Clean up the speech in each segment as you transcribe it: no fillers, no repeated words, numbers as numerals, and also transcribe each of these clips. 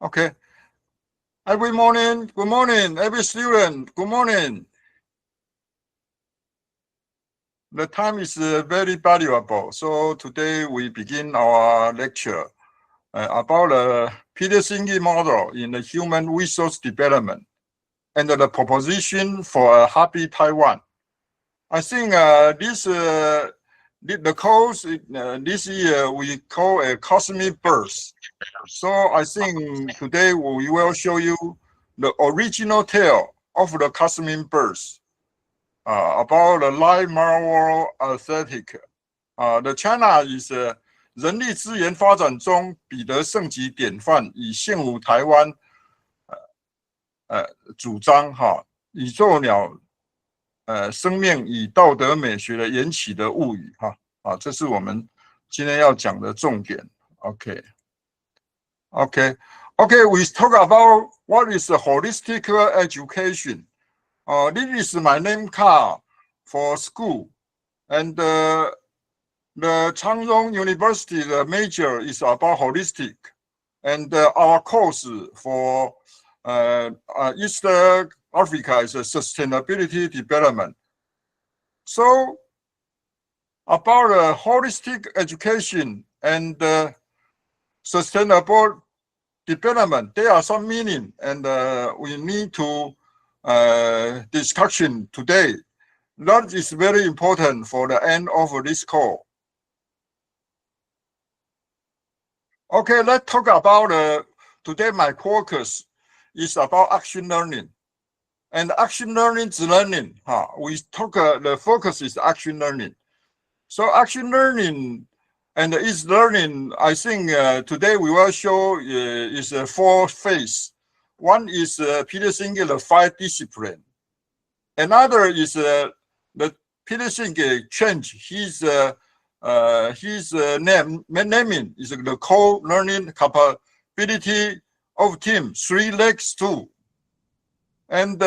Okay. Every morning, good morning. Every student, good morning. The time is very valuable. So today we begin our lecture about the Peter Senge Model in the human resource development and the proposition for a happy Taiwan. I think the course this year we call a cosmic birth. So I think today we will show you the original tale of the cosmic birth about the life marvel aesthetic. The China is 人力资源发展中彼得圣吉典范与幸福台湾主张宇宙鸟生命与道德美学的缘起的物语这是我们今天要讲的重点。Okay, we talk about what is a holistic education. This is my name card for school, and the Chang Jung University the major is about holistic, and our course for East Africa is a sustainability development. So about holistic education and sustainable development, there are some meaning, and we need to discussion today. That is very important for the end of this call. Okay, let's talk about today my focus is about action learning. And action learning is learning. We talk the focus is action learning. So action learning and is learning, I think today we will show is a four phase. One is Peter Senge, the 5 discipline. Another is the Peter Senge change his naming is the co-learning capability of team 3 legs 2. And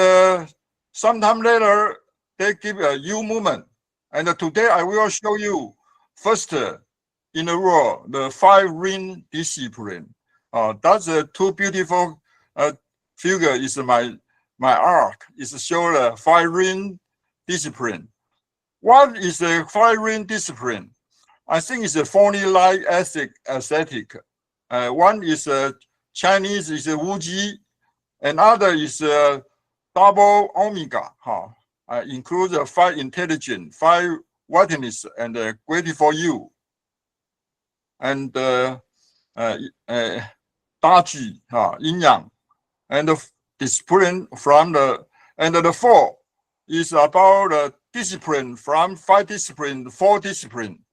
sometime later they give a U movement. And today I will show you first in a row the 5 ring discipline. That's two beautiful figure is my arc is show the 5 ring discipline. What is the 5 ring discipline? I think it's a phony light aesthetic. One is Chinese is Wuji, another is double omega. Includes 5 intelligence, 5 whiteness, and grateful you. And Daji, yin yang, and the discipline from the 4 is about the discipline from 5 discipline, 4 discipline.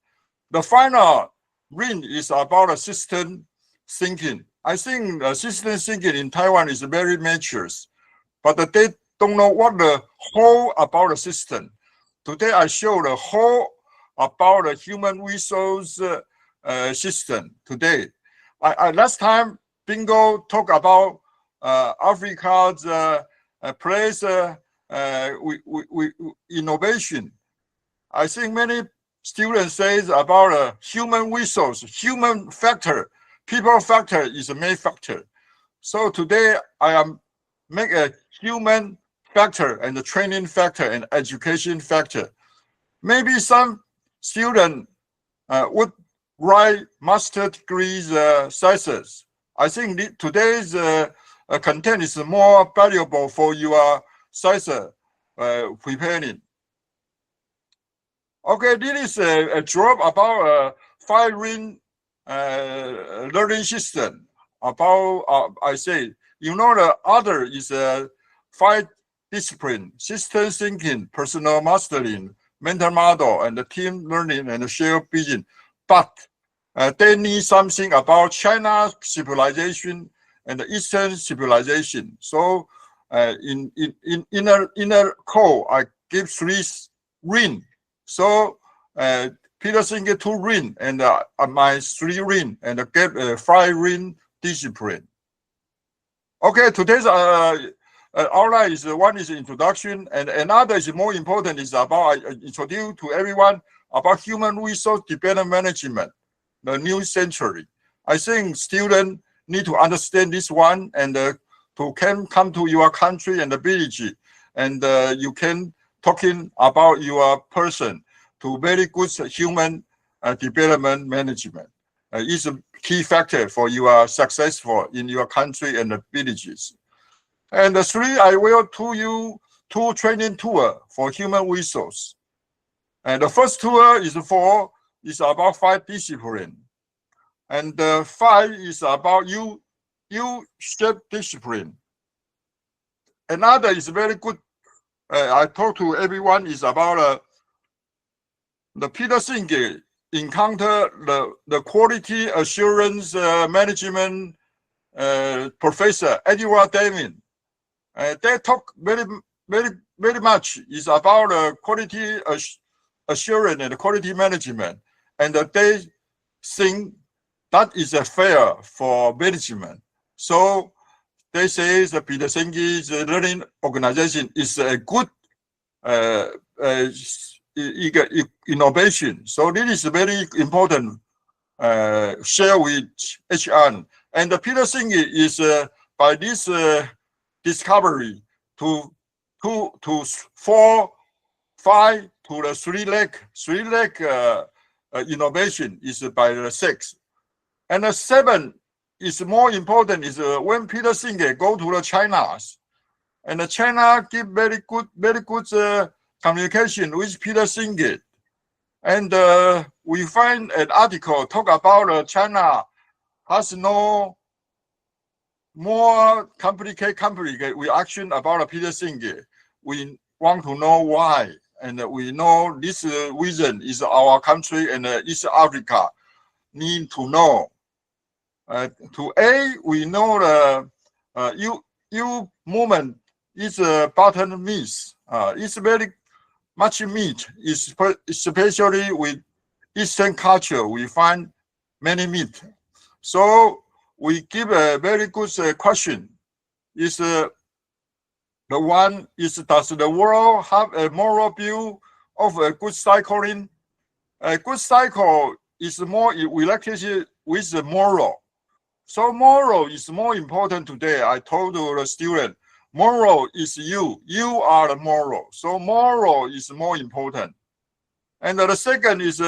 The final ring is about a system thinking. I think system thinking in Taiwan is very mature, but they don't know what the whole about the system. Today I show the whole about the human resource system today. Last time Bingo talk about Africa's place innovation. I think many students say about human resource, human factor, people factor is a main factor. So today I am make a human factor and the training factor and education factor. Maybe some student would write master degrees thesis. I think today's content is more valuable for your thesis preparing. Okay, this is a drop about 5 ring learning system. About I say, you know, the other is 5 discipline: system thinking, personal mastering, mental model, and the team learning and the shared vision. But they need something about China civilization and the Eastern civilization. So in inner core, I give 3 ring. So Peter Senge 2 ring and my 3 ring and get 5 ring discipline. Okay, today's outline is one is introduction, and another is more important is about I introduce to everyone about human resource development management, the new century. I think students need to understand this one and can come to your country and the village, and you can talking about your person to very good human development management. Is a key factor for you are successful in your country and the villages. And the 3, I will tell you 2 training tour for human resource. And the first tour is about 5 discipline. And the 5 is about U-shaped discipline. Another is very good. I talk to everyone is about the Peter Senge encounter the quality assurance management professor Edward David. They talk very much is about quality assurance and quality management, and they think that is fair for management. So they say the Peter Senge's learning organization is a good innovation. So this is very important. Share with HR. And the Peter Senge is by this discovery to 4, 5 to the 3 leg innovation is by the 6. And the 7 is more important is when Peter Senge go to the China, and the China give very good communication with Peter Senge. And we find an article talk about China has no more complicated reaction about Peter Senge. We want to know why, and we know this reason is our country and East Africa need to know. To A, we know the U movement is a button miss. It's very much meat, especially with Eastern culture. We find many meat. So we give a very good question. Is the one is does the world have a moral view of a good cycling? A good cycle is more related with the moral. So moral is more important today. I told the student, moral is you. You are the moral. So moral is more important. And the second is,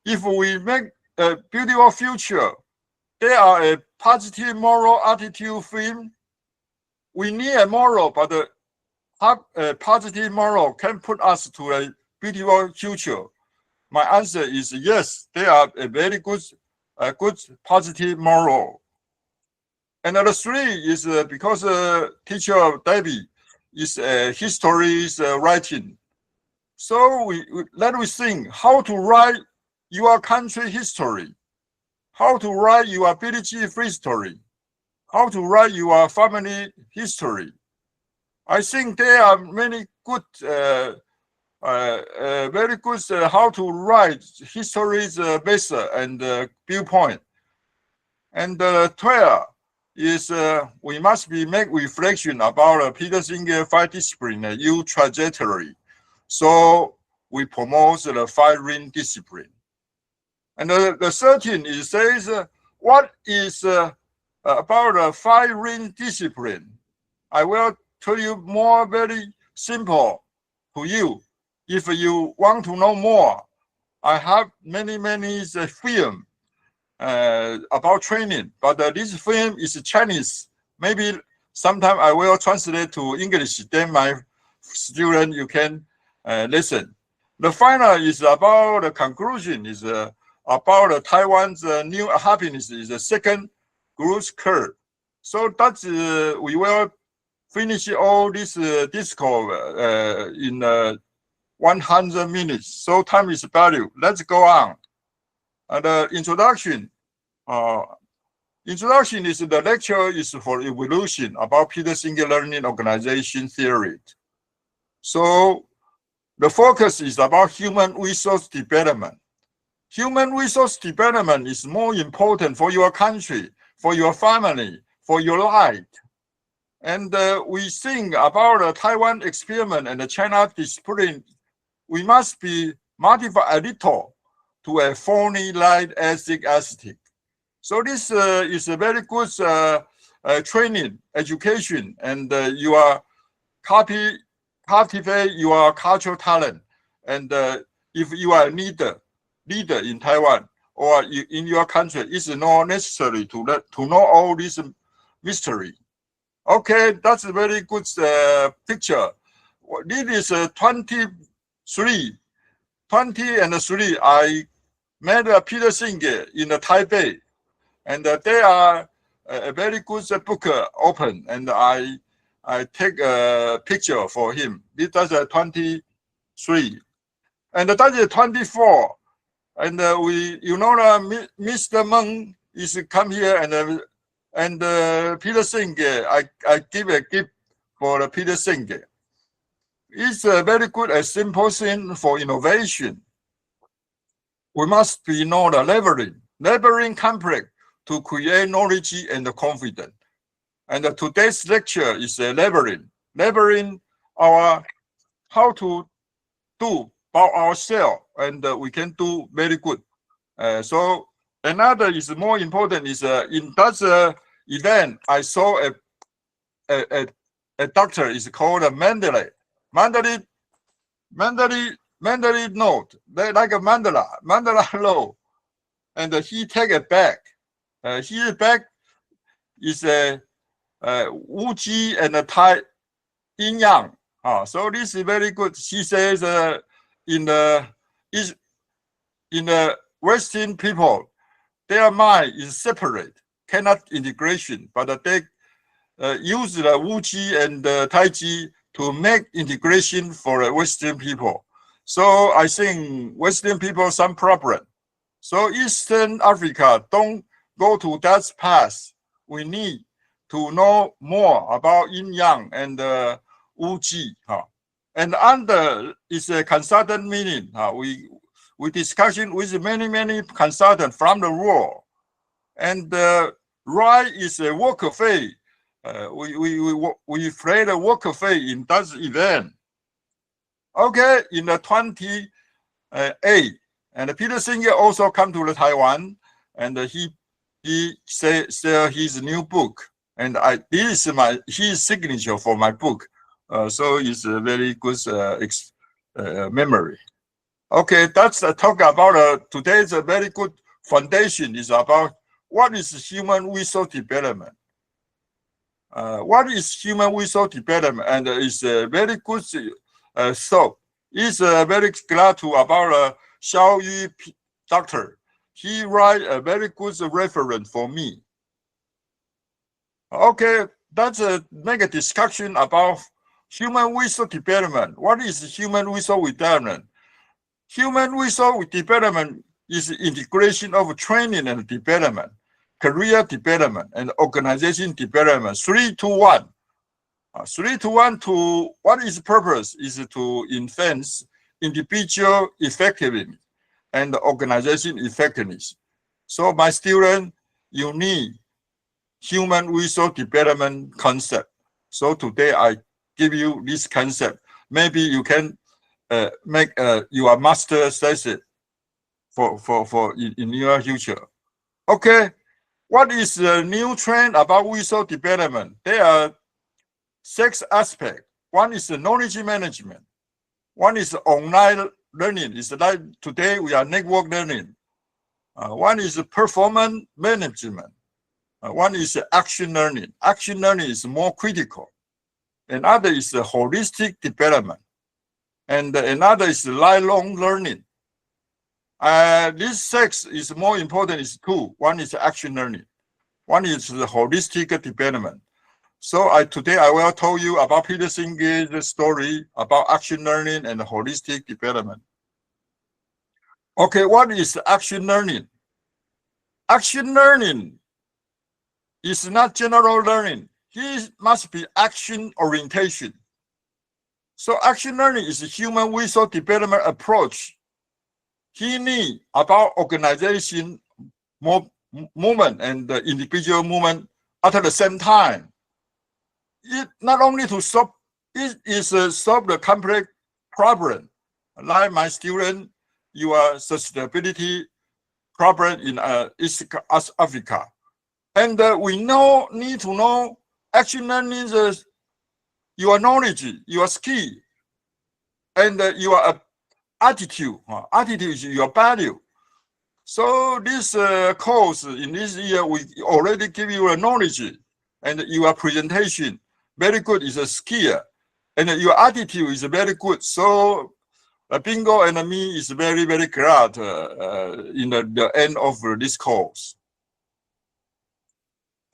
if we make a beautiful future, there are a positive moral attitude film. We need a moral, but have a positive moral can put us to a beautiful future. My answer is yes, they are a very good positive moral. And the 3 is because teacher Debbie is history writing. So let me think how to write your country history, how to write your village history, how to write your family history. I think there are many good, very good how to write history's base and viewpoint. And 12 is we must make reflection about Peter Senge 5 discipline, U trajectory. So we promote the 5 ring discipline. And the 13 it says what is about the 5 ring discipline. I will tell you more very simple to you. If you want to know more, I have many film about training, but this film is Chinese. Maybe sometime I will translate to English, then my student you can listen. The final is about the conclusion is about Taiwan's new happiness is the 2nd growth curve. So that's we will finish all this discourse in 100 minutes. So time is value. Let's go on. The introduction. Introduction is the lecture is for evolution about Peter Senge learning organization theory. So the focus is about human resource development. Human resource development is more important for your country, for your family, for your life. And we think about the Taiwan experiment and the China discipline. We must be modified a little to a phony light ethic aesthetic. So this is a very good training, education, and you are cultivate your cultural talent. And if you are a leader in Taiwan or in your country, it's not necessary to know all this mystery. Okay, that's a very good picture. This is 20 and 3. I met Peter Senge in Taipei, and they are a very good book open, and I take a picture for him. This is 23, and that is 24. And Mr. Meng is come here, and Peter Senge, I give a gift for Peter Senge. It's a very good symposium for innovation. We must be labeling complex to create knowledge and confidence. And today's lecture is labeling our how to do about ourselves, and we can do very good. So another is more important is in that event I saw a doctor is called a Mandarin note, like a mandala law, and he take a bag. His bag is a Wuji and a Tai Yin Yang. So this is very good. She says in the Western people, their mind is separate, cannot integration, but they use the Wuji and the Tai Chi to make integration for Western people. So I think Western people some problem. So Eastern Africa don't go to that path. We need to know more about Yin Yang and Wuji. And under is a consultant meeting. We discussion with many consultants from the world. And right is a work cafe. We played a work cafe in that event. Okay, in the 28, and Peter Senge also come to the Taiwan, and he sell his new book, and this is his signature for my book. So it's a very good memory. Okay, that's a talk about today's a very good foundation is about what is human resource development. What is human resource development, and it's a very good so it's very glad to about Xiao Yu doctor. He write a very good reference for me. Okay, that's make a discussion about human resource development. What is human resource development? Human resource development is integration of training and development, career development, and organization development. 3 to 1. 3 to 1 to what is purpose is to enhance individual effectiveness and organization effectiveness. So my student, you need human resource development concept. So today I give you this concept. Maybe you can make your master thesis in your future. Okay, what is the new trend about resource development? There are 6 aspects. One is the knowledge management. One is online learning. It's like today we are network learning. One is performance management. One is action learning. Action learning is more critical. Another is holistic development. And another is lifelong learning. These 6 is more important is 2. One is action learning. One is the holistic development. So today I will tell you about Peter Senge's story about action learning and holistic development. Okay, what is action learning? Action learning is not general learning. It must be action orientation. So action learning is a human resource development approach. He needs about organization, movement, and the individual movement at the same time. It not only to solve, it is solve the complex problem. Like my student, your sustainability problem in East Africa. And we need to know action learning is your knowledge, your skill, and your attitude. Attitude is your value. So this course in this year, we already give you a knowledge, and your presentation very good is a skill, and your attitude is very good. So Bingo and me is very, very glad in the end of this course.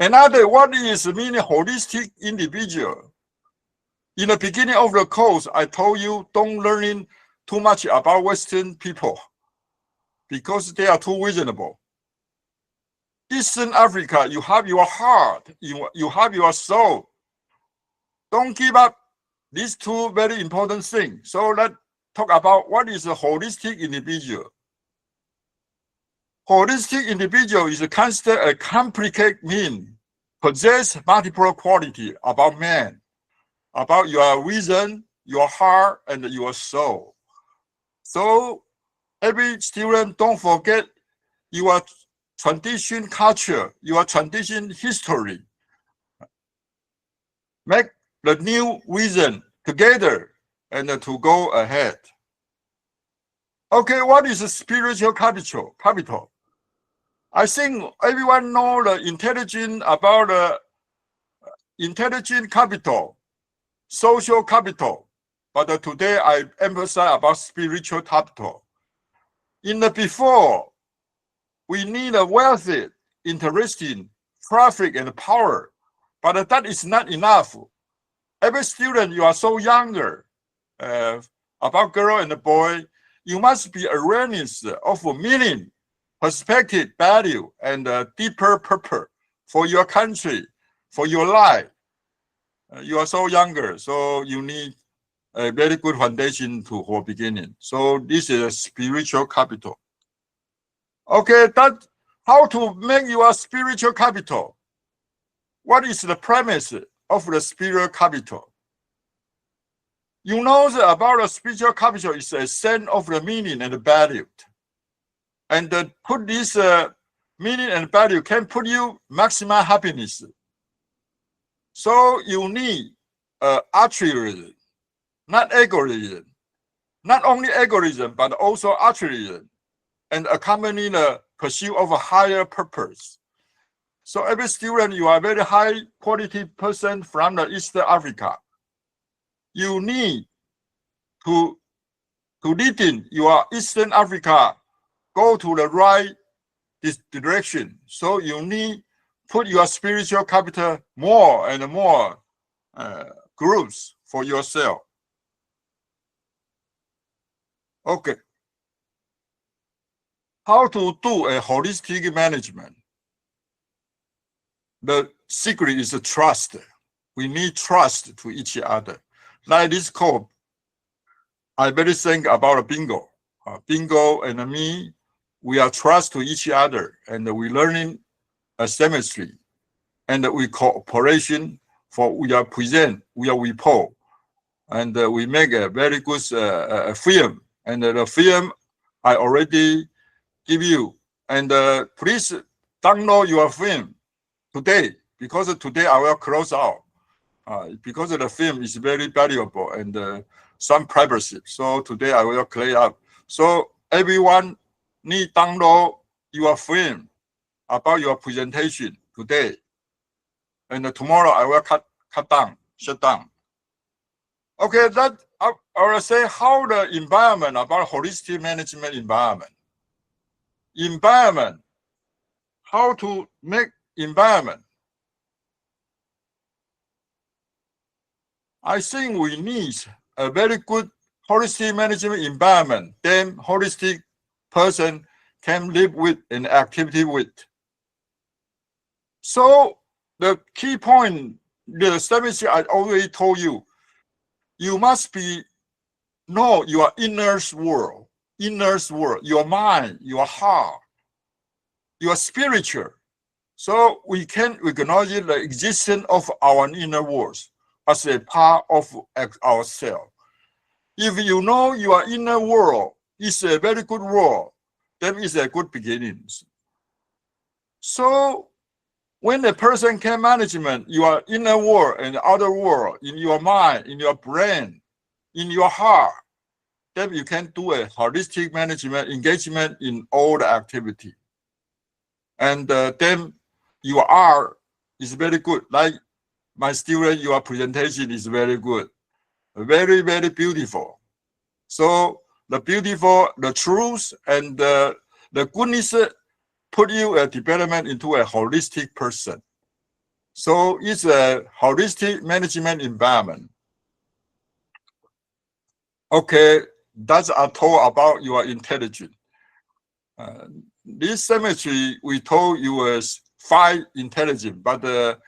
Another, what is meaning holistic individual? In the beginning of the course, I told you don't learn too much about Western people because they are too reasonable. Eastern Africa, you have your heart, you have your soul. Don't give up these two very important things. So let's talk about what is a holistic individual. Holistic individual is considered a complicated mean, possess multiple qualities about man, about your reason, your heart, and your soul. So every student, don't forget your tradition culture, your tradition history. Make the new reason together and to go ahead. Okay, what is a spiritual capital? I think everyone knows the intelligence about the intelligent capital, social capital, but today I emphasize about spiritual capital. In the before, we need a wealthy, interesting, traffic, and power, but that is not enough. Every student, you are so younger, about girl and boy, you must be awareness of meaning, perspective, value, and deeper purpose for your country, for your life. You are so younger, so you need a very good foundation for beginning. So this is a spiritual capital. Okay, that how to make your spiritual capital? What is the premise of the spiritual capital? You know about the spiritual capital is a sense of the meaning and the value. And put this meaning and value can put you maximum happiness. So you need altruism, not egoism. Not only egoism, but also altruism, and accompany the pursuit of a higher purpose. So every student, you are a very high quality person from the East Africa. You need to lead in your Eastern Africa, go to the right direction. So you need put your spiritual capital more and more groups for yourself. Okay. How to do a holistic management? The secret is trust. We need trust to each other. Like this code, I very think about a Bingo. Bingo and me, we are trust to each other, and we learning a chemistry, and we cooperation for we are present, we are report, and we make a very good film. And the film I already give you, and please download your film today, because today I will close out because the film is very valuable and some privacy. So today I will clear up. So everyone need download your film about your presentation today, and tomorrow I will shut down. Okay, that I will say how the environment, about holistic management environment. Environment, how to make environment. I think we need a very good holistic management environment, then holistic person can live with and activity with. So the key point, the semester I already told you, you must know your inner world, your mind, your heart, your spiritual. So we can recognize the existence of our inner world as a part of ourselves. If you know your inner world is a very good world, that is a good beginning. So when a person can management your inner world and outer world in your mind, in your brain, in your heart, then you can do a holistic management engagement in all the activity. And then your art is very good. Like my student, your presentation is very good. Very, very beautiful. So the beautiful, the truth, and the goodness put you a development into a holistic person. So it's a holistic management environment. Okay, that's a talk about your intelligence. This semester we told you was 5 intelligence, but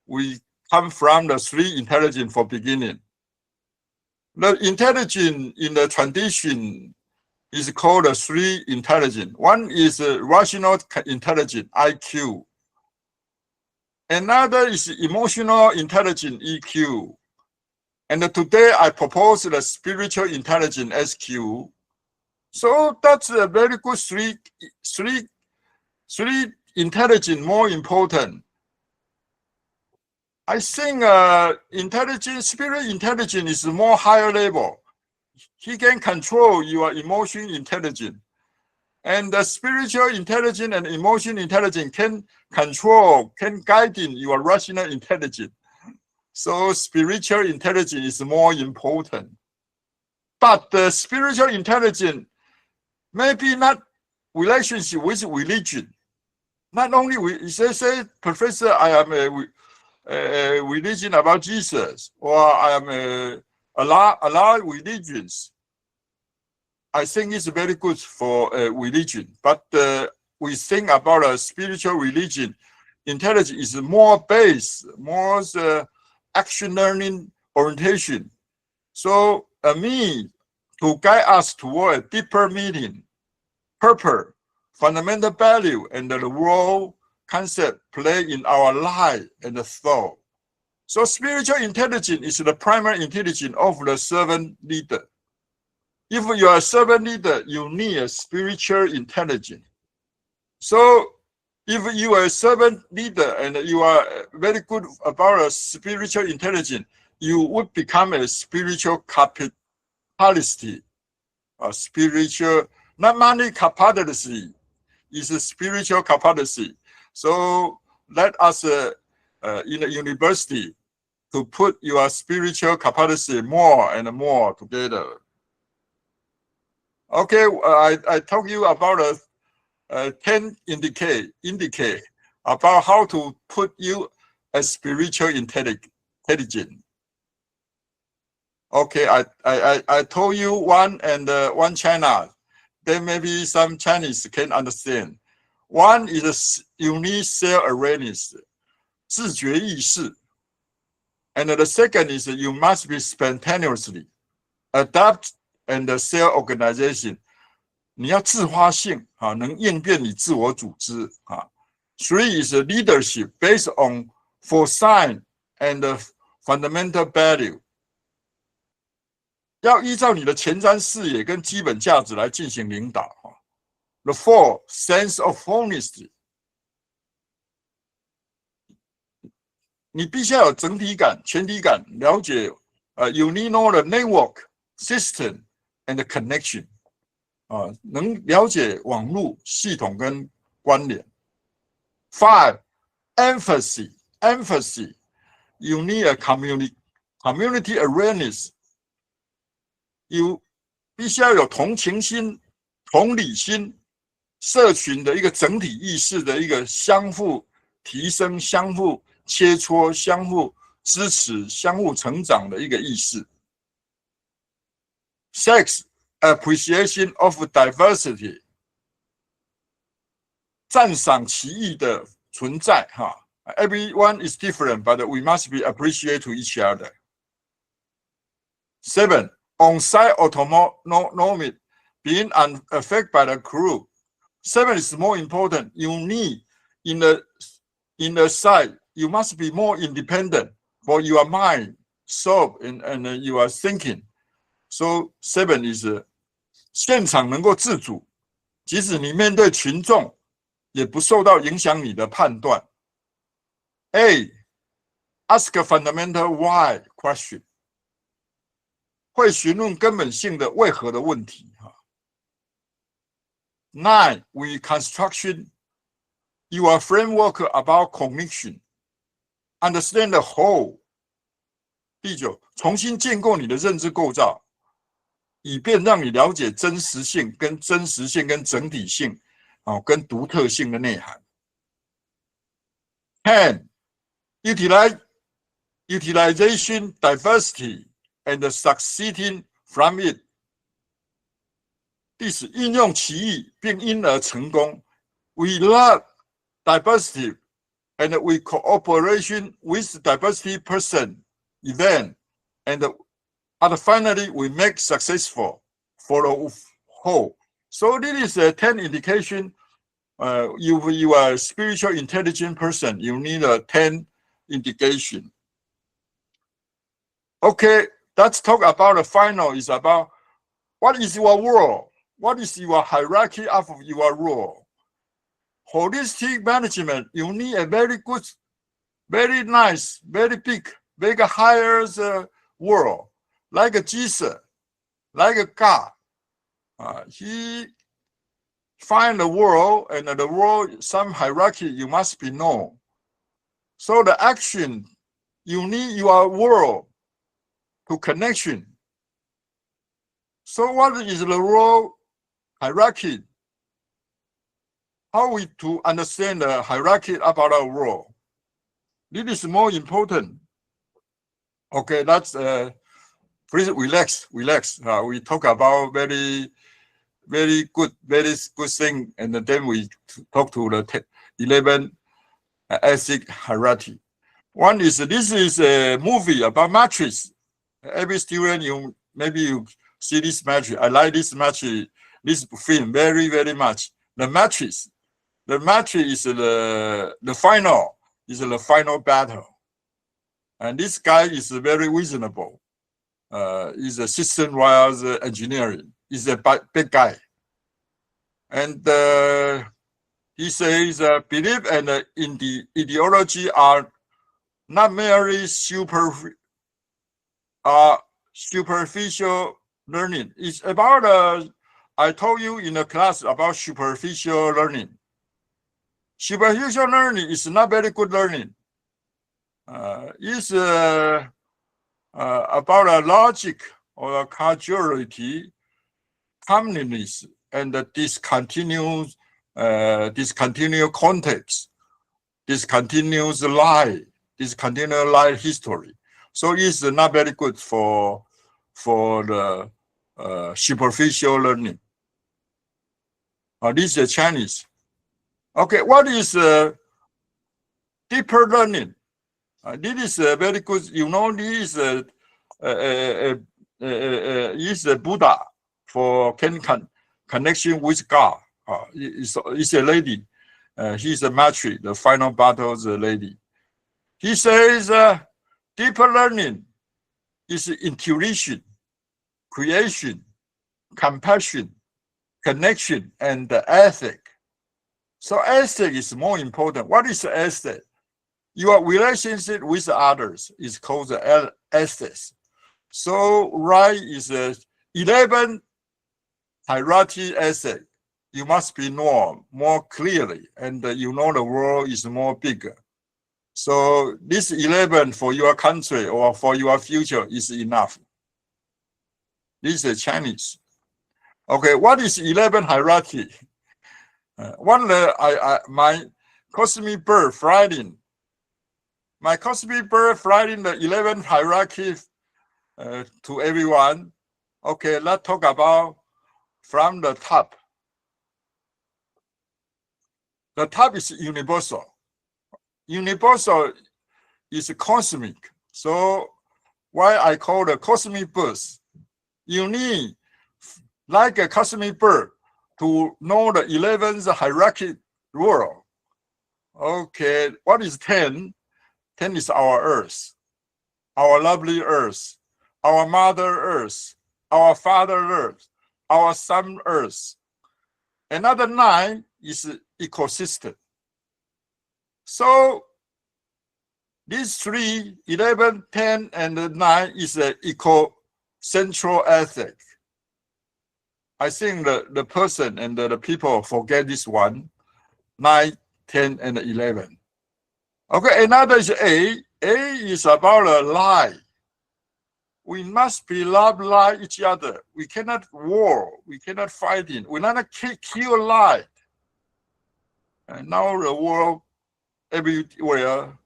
we come from the 3 intelligence for beginning. The intelligence in the tradition is called the 3 intelligence. One is rational intelligence, IQ. Another is emotional intelligence, EQ. And today I propose the spiritual intelligence, SQ. So that's a very good three intelligence more important. I think spirit intelligence is more higher level. He can control your emotion intelligence. And the spiritual intelligence and emotion intelligence can control, can guide in your rational intelligence. So spiritual intelligence is more important. But the spiritual intelligence maybe not relationship with religion. Not only we say, Professor, I am a religion about Jesus, or I am a lot of religions. I think it's very good for religion, but we think about a spiritual religion. Intelligence is more based, more action learning orientation. So me to guide us toward a deeper meaning, purpose, fundamental value, and the role concept play in our life and the thought. So spiritual intelligence is the primary intelligence of the servant leader. If you are a servant leader, you need a spiritual intelligence. So if you are a servant leader and you are very good about a spiritual intelligence, you would become a spiritual capacity, a spiritual, not money capacity, is a spiritual capacity. So let us in the university to put your spiritual capacity more and more together. Okay, I talk you about 10 indicate about how to put you a spiritual intelligence. Okay, I told you one and one China. Then maybe some Chinese can understand. One is a unique self-awareness, 自觉意识. And the second is you must be spontaneously adapt and self-organization. 你要自发性啊，能应变与自我组织啊。Three is leadership based on foresight and fundamental value. 要依照你的前瞻视野跟基本价值来进行领导。The four, sense of honesty. 你必须要有整体感、全体感，了解you need know the network, system, and the connection. 能了解网络系统跟关联。Five, empathy. You need a community awareness. You 必须要有同情心、同理心，社群的一个整体意识的一个相互提升、相互切磋、相互支持、相互成长的一个意识。Six, appreciation of diversity. 赞赏其异的存在哈。Everyone is different, but we must be appreciative to each other. 7, on-site autonomy, being unaffected by the crew. 7 is more important. You need in the site, you must be more independent for your mind, soul, and your thinking. So 7 is 现场能够自主即使你面对群众，也不受到影响你的判断。A. Ask a fundamental why question. 会询问根本性的为何的问题。9. Reconstruction your framework about cognition. Understand the whole. 第9，重新建构你的认知构造，以便让你了解真实性、跟整体性，跟独特性的内涵。10. Utilization diversity and succeeding from it. 第10，运用其意并因而成功。We love diversity and we cooperation with diversity person event and finally we make successful for the whole. So this is a 10 indication. You are a spiritual intelligent person. You need a 10 indication. Okay, let's talk about the final. Is about what is your role? What is your hierarchy of your role? Holistic management, you need a very good, very nice, very big, higher world, like Jesus, like God. He find the world, and the world, some hierarchy you must be known. So the action, you need your world to connection. So what is the role hierarchy? How we to understand the hierarchy about our world? This is more important. Okay, that's please relax. We talk about very good thing, and then we talk to the 11 ethic hierarchy. One is this is a movie about matrix. Every student, maybe you see this matrix. I like this matrix, this film very much. The matrix is the final battle, and this guy is very reasonable. He's a system-wise engineering. He's a big guy, and he says belief and in the ideology are not merely superficial learning. It's about I told you in the class about superficial learning. Superficial learning is not very good learning. It's about a logic or a causality, calmness, and the discontinuous context, discontinuous lie history. So it's not very good for the superficial learning. This is Chinese. Okay, what is deeper learning? This is very good. You know, this is a Buddha for connection with God. It's a lady. She's a matrix, the final battle's lady. He says deeper learning is intuition, creation, compassion, connection, and ethic. So ethic is more important. What is ethic? Your relationship with others is called ethics. So right is 11 hierarchy ethic. You must be known more clearly, and you know the world is more bigger. So this 11 for your country or for your future is enough. This is Chinese. Okay, what is 11 hierarchy? My cosmic birth Friday. My cosmic birth Friday, the 11th hierarchy to everyone. Okay, let's talk about from the top. The top is universal. Universal is cosmic. So why I call the cosmic birth? You need, like a cosmic birth, to know the 11th hierarchy world. Okay, what is 10? 10 is our earth, our lovely earth, our mother earth, our father earth, our son earth. Another 9 is ecosystem. So these 3, 11, 10, and 9 is an eco-central ethic. I think the person and the people forget this one, 9, 10, and 11. Okay, another is A. A is about a lie. We must be love each other. We cannot war. We cannot fight in. We cannot kill lie. And now the world, everywhere,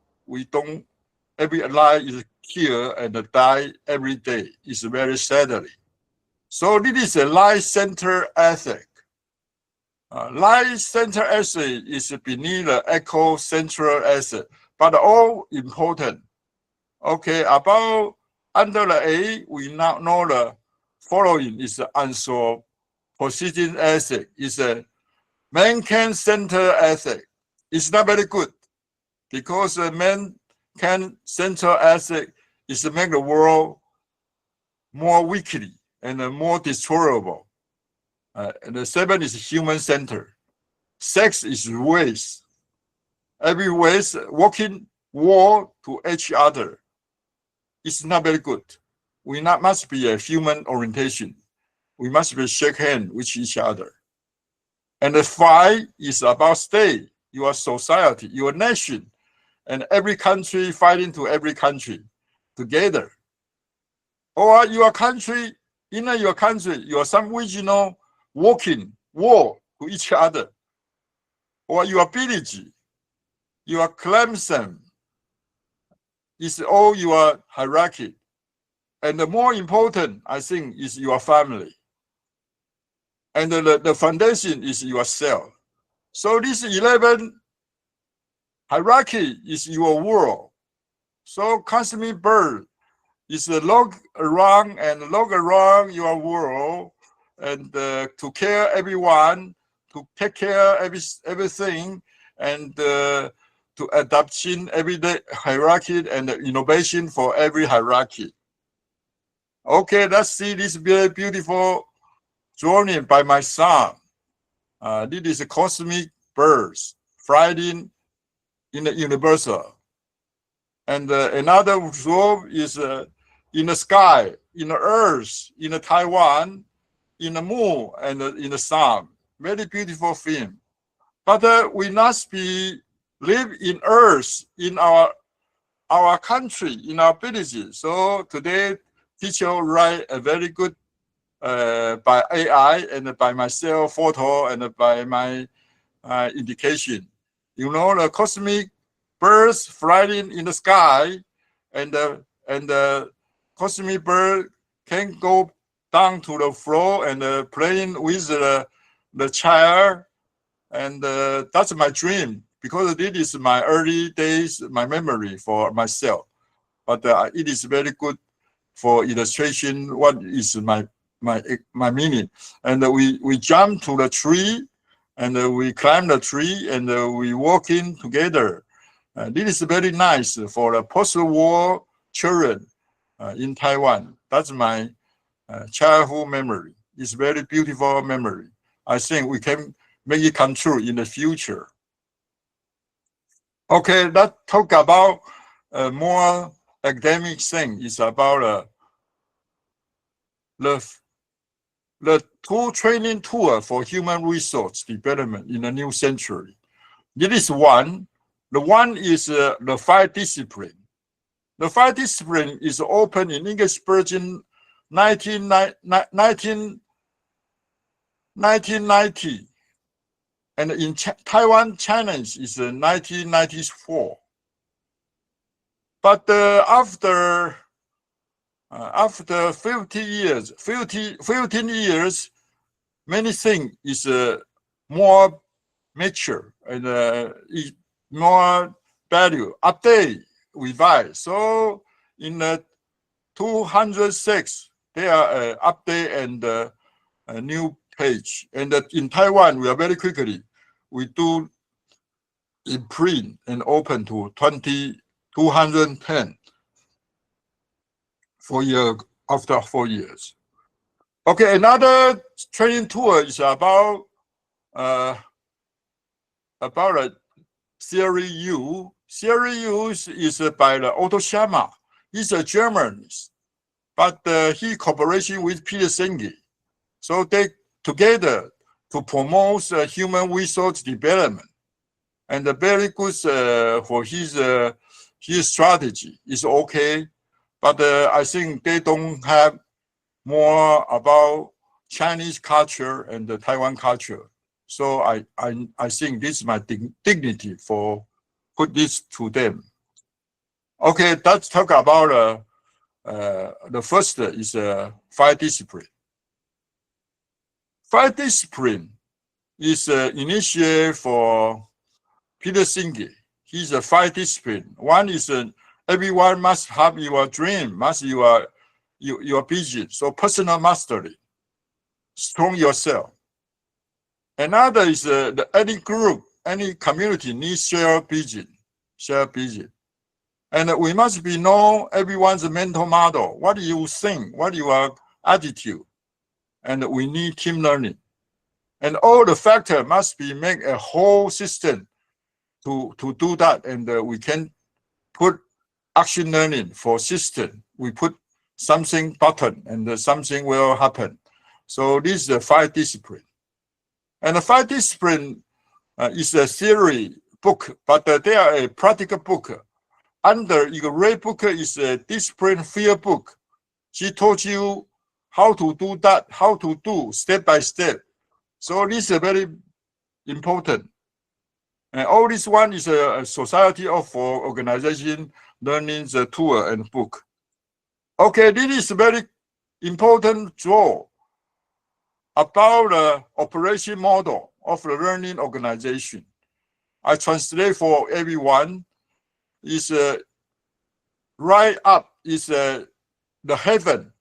every lie is killed and die every day. It's very sadly. So this is a lie-centered ethic. Lie-centered ethic is beneath the eco-central ethic, but all important. Okay, about under the A, we now know the following is the answer. Positive ethic is a mankind-centered ethic. It's not very good because the mankind-centered ethic is to make the world more wicked and more destroyable. And the 7 is human-centered. 6 is waste. Every waste working war to each other. It's not very good. We must be a human orientation. We must be shake hands with each other. And the 5 is about state, your society, your nation, and every country fighting to every country together. Or your country, in your country, you are some regional working war to each other. Or your village, your Clemson, is all your hierarchy. And the more important, I think, is your family. And the foundation is yourself. So this 11 hierarchy is your world. So cosmic bird is a log around your world, and to care everyone, to take care everything, and to adoption everyday hierarchy and innovation for every hierarchy. Okay, let's see this very beautiful drawing by my son. This is a cosmic birds flying in the universal. And another drawing is in the sky, in the earth, in the Taiwan, in the moon, and in the sun. Very beautiful film. But we must live in earth, in our country, in our villages. So today, teacher write a very good by AI and by myself photo and by my indication. You know, the cosmic birds flying in the sky, and the cosmic bird can go down to the floor and playing with the child. And that's my dream, because this is my early days, my memory for myself. But it is very good for illustration. What is my meaning? And we jump to the tree, and we climb the tree, and we walking together. This is very nice for the post-war children in Taiwan. That's my childhood memory. It's very beautiful memory. I think we can make it come true in the future. Okay, let's talk about more academic thing. It's about the tool training tool for human resource development in the new century. This is one. The one is the 5 discipline. The 5 discipline is open in English version 1990. And in Taiwan, China is 1994. But after 15 years, many things is more mature and more value, update, revise. So in 206, there are update and a new page. And in Taiwan, we are very quickly, we do in print and open to 210 after 4 years. Okay, another training tool is about about a theory U. Theory U is by the Otto Schama. He's a German, but he cooperation with Peter Senge. So they together to promote human resource development. And very good for his strategy is okay. But I think they don't have more about Chinese culture and the Taiwan culture. So I think this is my dignity for put this to them. Okay, let's talk about the first is 5 discipline. 5 discipline is initiated for Peter Senge. He's a 5 discipline. One is everyone must have your dream, must your vision. So personal mastery, strong yourself. Another is any group, any community needs shared vision, And we must be know everyone's mental model, what you think, what your attitude. And we need team learning. And all the factors must be make a whole system to do that. And we can put action learning for system. We put something button and something will happen. So this is the 5 discipline. And the 5 discipline is a theory book, but they are a practical book. Under your red book is a discipline field book. She taught you how to do that, how to do step by step. So this is very important. And all this one is a society of organization learning the tool and book. Okay, this is very important draw about the operation model of the learning organization. I translate for everyone. Is right up is the heaven,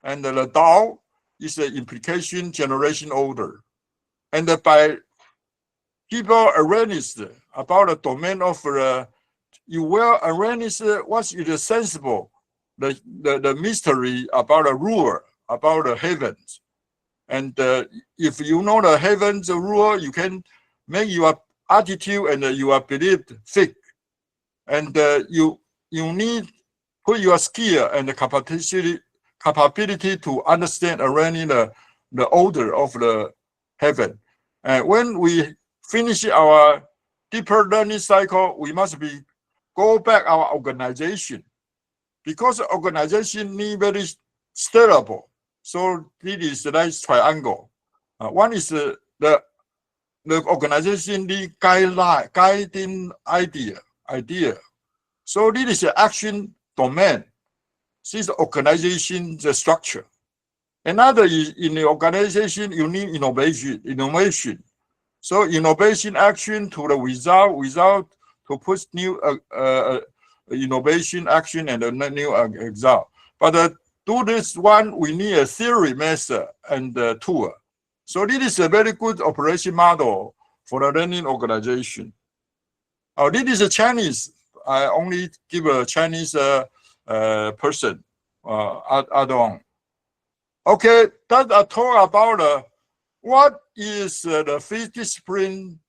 and the Tao is the implication generation order. And by people awareness about the domain of you will awareness what is sensible, the mystery about the ruler, about the heavens. And if you know the heavens rule, you can make your attitude and your belief fixed. And you need put your skill and the capability to understand around the order of the heaven. And when we finish our deeper learning cycle, we must go back our organization, because organization need very stable. So this is a nice triangle. One is the organization need guiding idea. So this is the action domain. This is the organization, the structure. Another is in the organization, you need innovation. So innovation action to the result to push new innovation action and a new result. But do this one, we need a theory method and tool. So this is a very good operation model for the learning organization. This is a Chinese. I only give a Chinese person add on. Okay, that I talk about what is the 5th discipline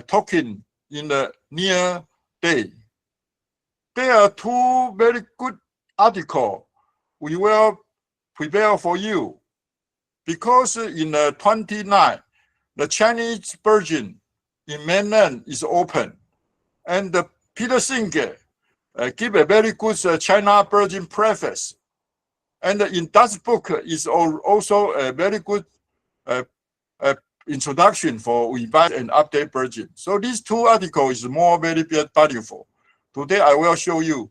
talking in the near day. There are 2 very good articles we will prepare for you, because in 29, the Chinese version in mainland is open, and Peter Senge give a very good China version preface, and in that book is also a very good introduction for revised and update version. So these 2 articles is more very valuable. Today I will show you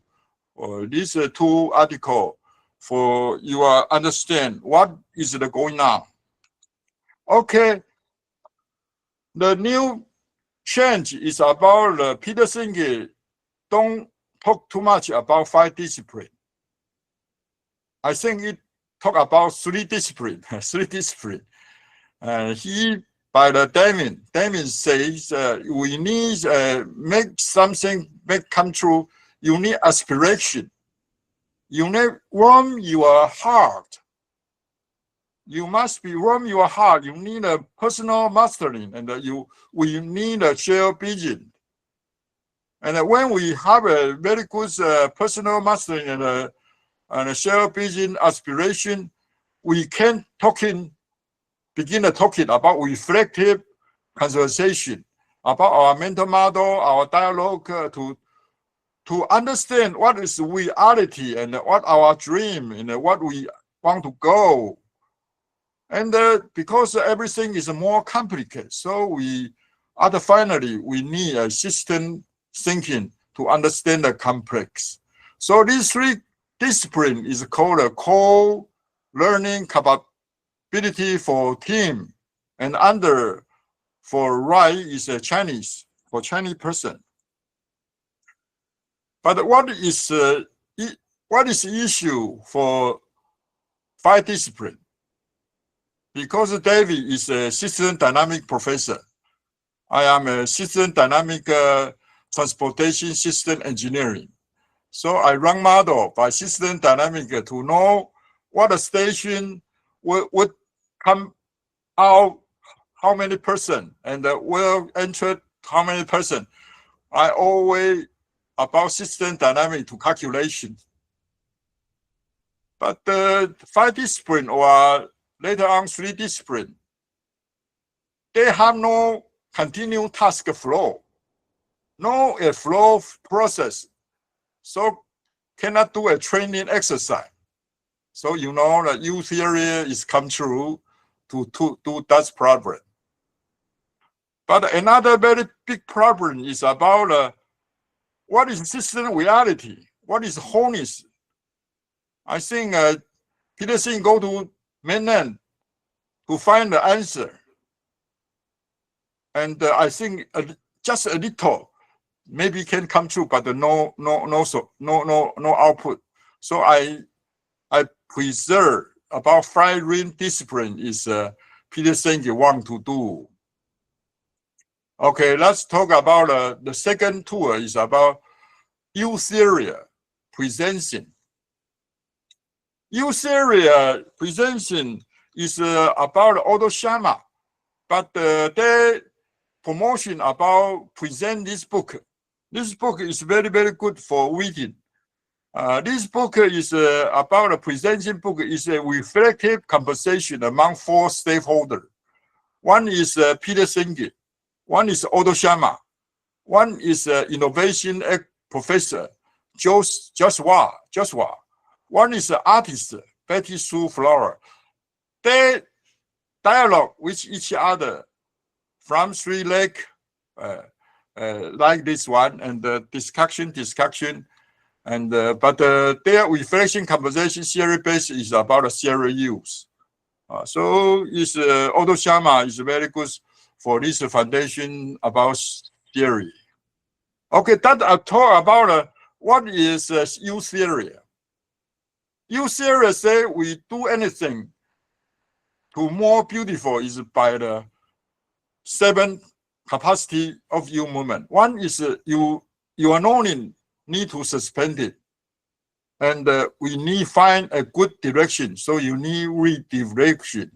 these 2 articles for you understand what is going on. Okay, the new change is about Peter Senge don't talk too much about 5 discipline. I think it talk about 3 discipline. 3 discipline. He by the Damien says we need make something come true. You need aspiration. You need warm your heart. You must be warm your heart. You need a personal mastering, and we need a shared vision. And when we have a very good personal mastering and a shared vision aspiration, we can begin talking about reflective conversation, about our mental model, our dialogue, to understand what is reality and what our dream and what we want to go. And because everything is more complicated, so finally we need a system thinking to understand the complex. So these three disciplines is called a co-learning capability for team, and for right is a Chinese, for Chinese person. But what is the issue for 5 disciplines? Because David is a system dynamic professor, I am a system dynamic transportation system engineering. So I run model by system dynamic to know what a station would come out, how many person, and will enter how many person. I always about system dynamic to calculation. But the 5 disciplines, or later on 3 disciplines, they have no continuous task flow, no flow process, so cannot do a training exercise. So you know that U theory is come true to do that problem. But another very big problem is about what is system reality? What is wholeness? I think Peter Senge go to mainland to find the answer, and I think just a little maybe can come true, but no output. So I preserve about 5 real discipline is Peter Senge want to do. Okay, let's talk about the second tool is about U theory presentation. U theory presentation is about auto schema, but their promotion about present this book. This book is very, very good for reading. This book is about a presentation book, is a reflective conversation among 4 stakeholders. One is Peter Senge, one is Otto Sharma, one is innovation professor Joshua, one is artist Betty Sue Flower. They dialogue with each other from 3 legs, like this one, and discussion, and but their reflection conversation theory base is about a theory use. So is Otto Sharma is very good for this foundation about theory. Okay, that I talk about what is U theory. U theory say we do anything to more beautiful is by the 7 capacity of U movement. One is you are knowing need to suspend it, and we need find a good direction, so you need redirection.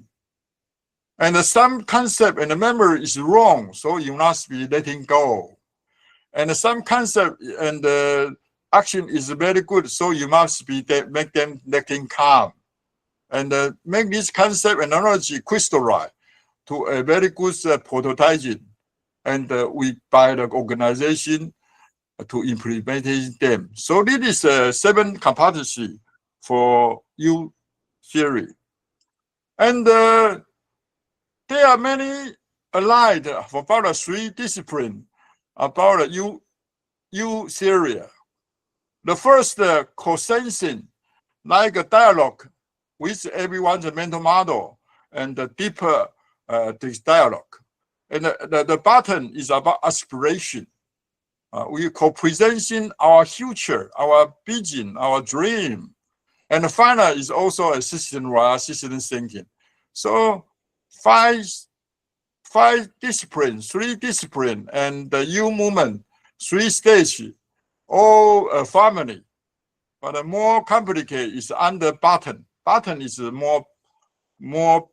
And some concept and the memory is wrong, so you must be letting go. And some concept and the action is very good, so you must be make them letting calm, and make this concept and analogy crystallize to a very good prototyping, and we by the organization to implement them. So this is 7 competency for U theory, and there are many allied for about 3 disciplines about U theory. The first co-sensing, like a dialogue with everyone's mental model, and the deeper this dialogue. And the button is about aspiration. We co-presenting our future, our vision, our dream. And the final is also a system thinking. So 5 disciplines, 3 disciplines, and the U movement, 3 stages, all a family. But the more complicated is under button. Button is more more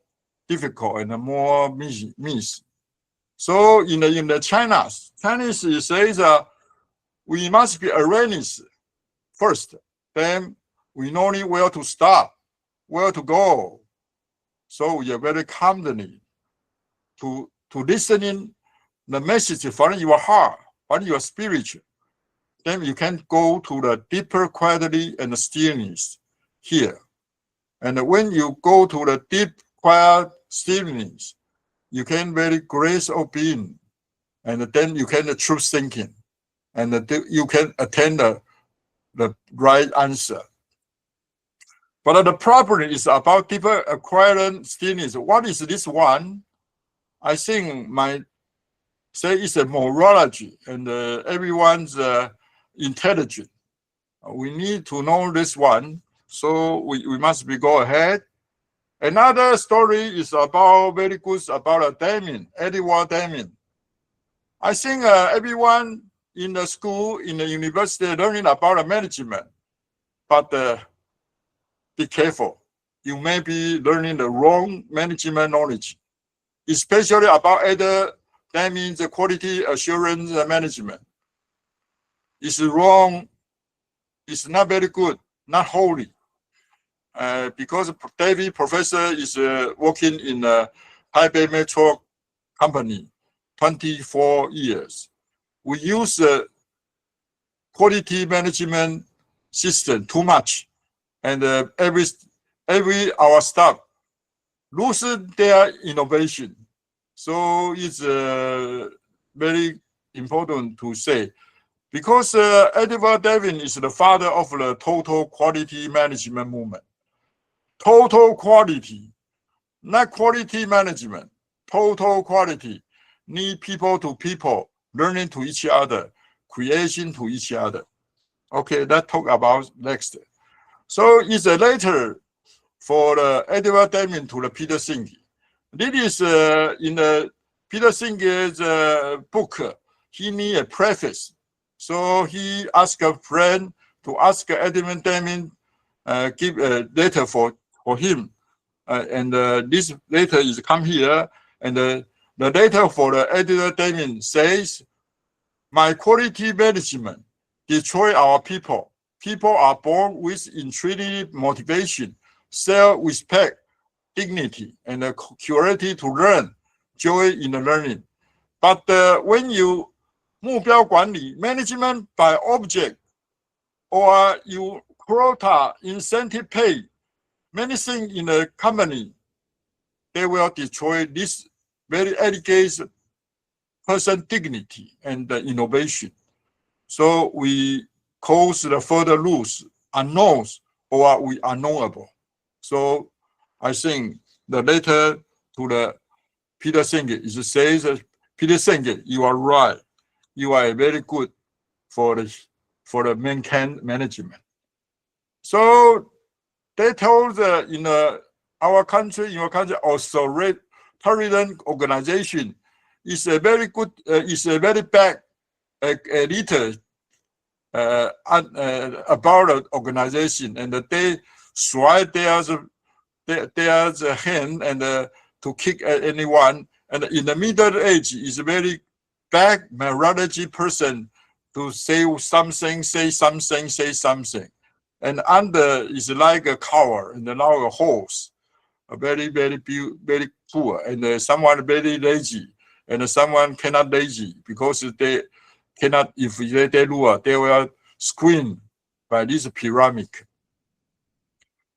difficult and more miss. So in the Chinese it says we must be awareness first, then we know where to stop, where to go. So we are very calmly to listening the message from your heart, from your spirit. Then you can go to the deeper quality and stillness here. And when you go to the deep quiet stillness, you can very grace of being, and then you can truth thinking, and you can attain the right answer. But the problem is about deeper acquiring stillness. What is this one? I think my say it's a morality, and everyone's intelligent. We need to know this one, so we must go ahead. Another story is about very good about Edward Deming. I think everyone in the school, in the university, learning about management, but be careful. You may be learning the wrong management knowledge, especially about Edward Deming's quality assurance management. It's wrong. It's not very good, not holy. Because David professor is working in a Taipei Metro company, 24 years. We use quality management system too much, and every our staff loses their innovation. So it's very important to say, because Edward Deming is the father of the total quality management movement. Total quality, not quality management. Total quality, need people to people, learning to each other, creation to each other. Okay, let's talk about next. So it's a letter for Edward Deming to the Peter Senge. This is in the Peter Senge's book. He need a preface. So he asked a friend to ask Edward Deming give a letter for him. And this letter is come here. And the letter for the Edward Deming says, my quality management destroy our people. People are born with intrinsic motivation, self-respect, dignity, and the curiosity to learn, joy in the learning. But when you 目标管理 management by object, or you quota incentive pay, many things in the company, they will destroy this very elegant person dignity and innovation. So we cause the further rules unknowns, or we unknowable. So I think the letter to the Peter Senge is says, Peter Senge, you are right. You are very good for the mankind management. So they told in our country, in your country, authoritarian organization is a very good, is a very bad leader about the organization, and they try their hand and to kick at anyone. And in the middle age is a very bad morality person to say something, say something, say something. And under is like a cow and now a horse, very, very, very poor, and someone very lazy, and someone cannot lazy because they cannot, if they lure, they will scream by this pyramid.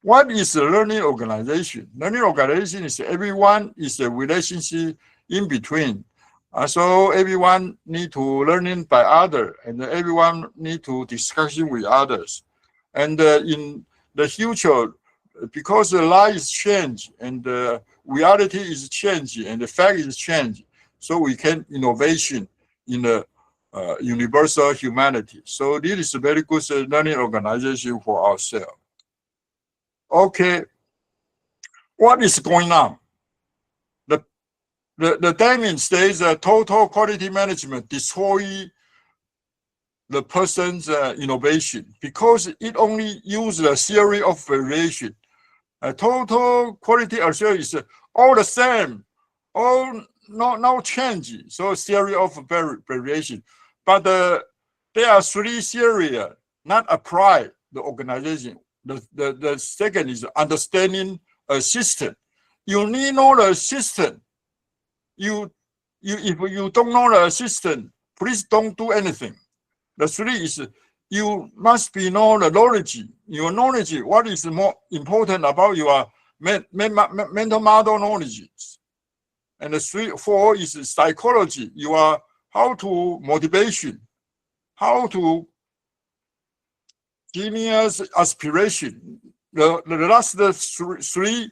What is a learning organization? Learning organization is everyone is a relationship in between. So everyone need to learning by other, and everyone need to discussion with others. And in the future, because the life is changed and the reality is changing and the fact is changed, so we can innovation in the universal humanity. So this is a very good learning organization for ourselves. Okay, what is going on? The Deming says total quality management destroy the person's innovation because it only uses a theory of variation, Total quality assurance is all the same, all no change. So theory of variation, but there are three theory not apply the organization. The second is understanding a system. You need know the system. If you don't know the system, please don't do anything. The three is you must be know the knowledge. Your knowledge, what is more important about your mental model knowledge. And the four is psychology. You are how to motivation, how to genius aspiration. The last three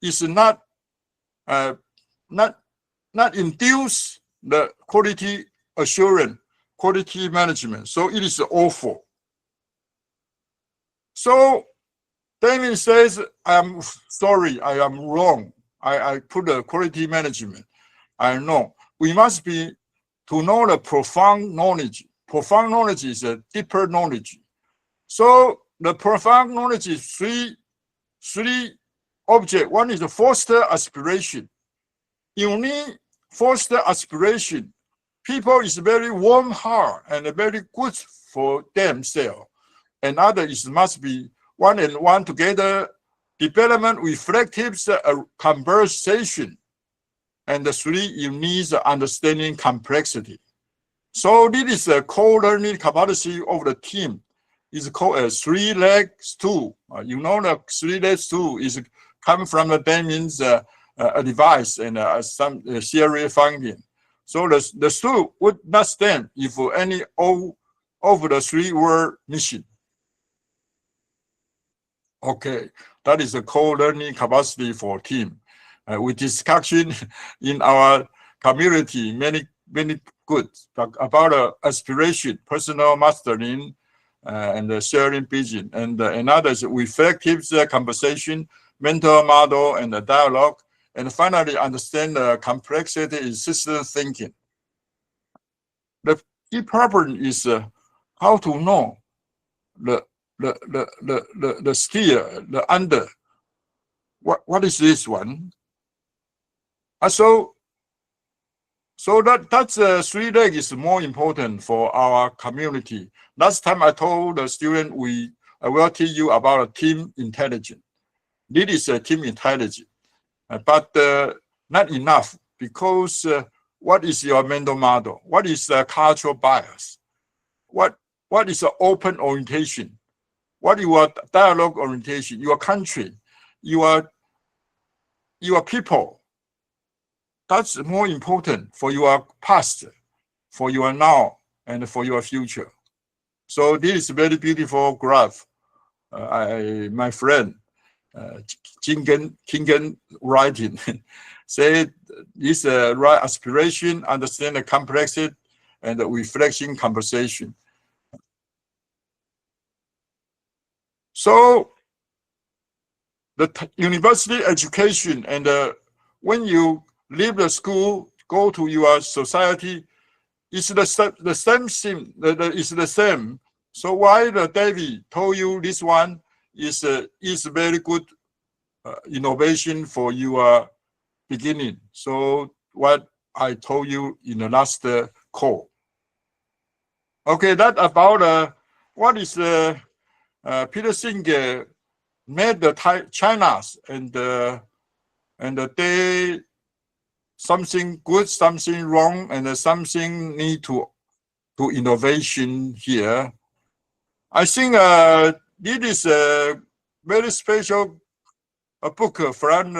is not induce the quality assurance, quality management. So it is awful. So Damien says, I'm sorry, I am wrong. I put the quality management. I know. We must be to know the profound knowledge. Profound knowledge is a deeper knowledge. So the profound knowledge is three objects. One is the foster aspiration. You need foster aspiration. People is very warm heart and very good for themselves. And other is must be one and one together. Development reflective conversation. And the three, you need understanding complexity. So this is a co-learning capacity of the team. It's called a three-leg stool. You know the three-leg stool is come from the Damien's advice and some theory finding. So the stool would not stand if any of the three were missing. Okay, that is a co-learning capacity for team. With discussion in our community, many good about aspiration, personal mastering, and sharing vision, and others reflective conversation, mental model, and the dialogue, and finally understand the complexity in system thinking. The key problem is how to know the steer, the under. What is this one? So that's three leg is more important for our community. Last time I told the student I will tell you about a team intelligence. This is a team intelligence, but not enough, because what is your mental model? What is the cultural bias? What is the open orientation? What is your dialogue orientation? Your country, your people. That's more important for your past, for your now, and for your future. So this is a very beautiful graph. My friend, Kingen writing, said this right aspiration, understand the complexity, and the reflection conversation. So the university education and when you leave the school, go to your society, it's the same thing. It's the same. So why the David told you this one is very good innovation for your beginning. So what I told you in the last call. Okay, that about what is Peter Senge made the China's and they something good, something wrong, and something need to innovation here. I think this is a very special book from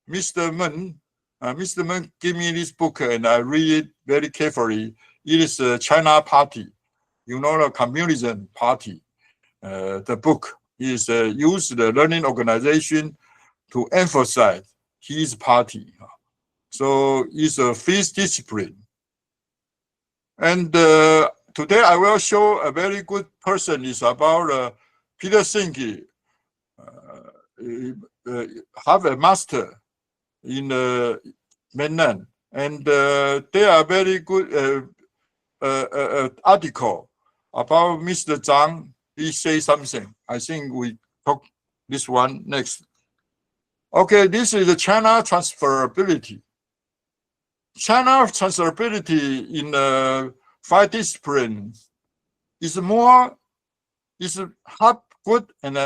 Mr. Meng. Mr. Meng gave me this book and I read it very carefully. It is a China Party, you know, the Communism Party. The book is used the learning organization to emphasize his party. So it's a fifth discipline. And today I will show a very good person. Is about Peter Senge, have a master in Mainland, and they are very good article about Mr. Chang. He say something. I think we talk this one next. Okay, this is the China transferability. China transferability in the 5 disciplines is half good and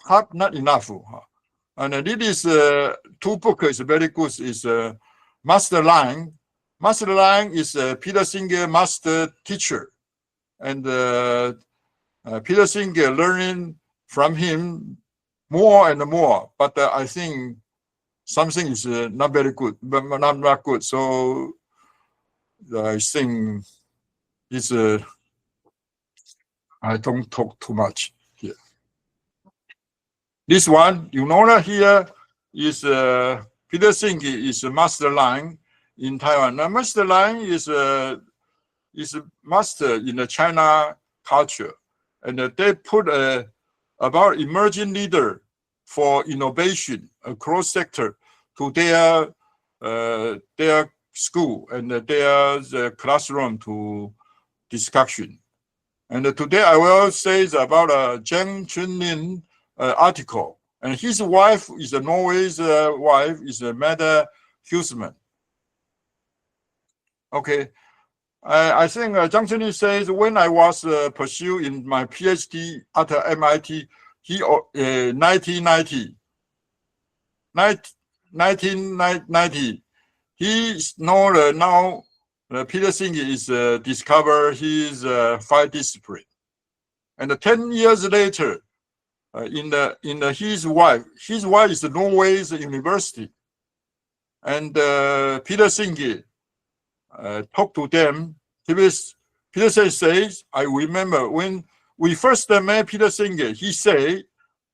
half not enough. And this is 2 books is very good. Is Master Line. Master Line is Peter Senge master teacher, and Peter Senge learning from him more and more. But I think something is not very good, but not good. So I think it's I don't talk too much here. This one, you know that here is Peter Senge is a master line in Taiwan. Now, master line is a master in the China culture, and they put about emerging leader for innovation across sector to their school and their classroom to discussion. And today I will say about Chang Jung article, and his wife is Norway's wife is Mette Husman. Okay, I think Chang Jung says when I was pursuing my PhD at MIT, he 1990, he know now Peter Senge is discover his 5 discipline, and 10 years later, his wife is Norway's university, and Peter Senge talked to them. Peter Senge says, I remember when we first met Peter Senge,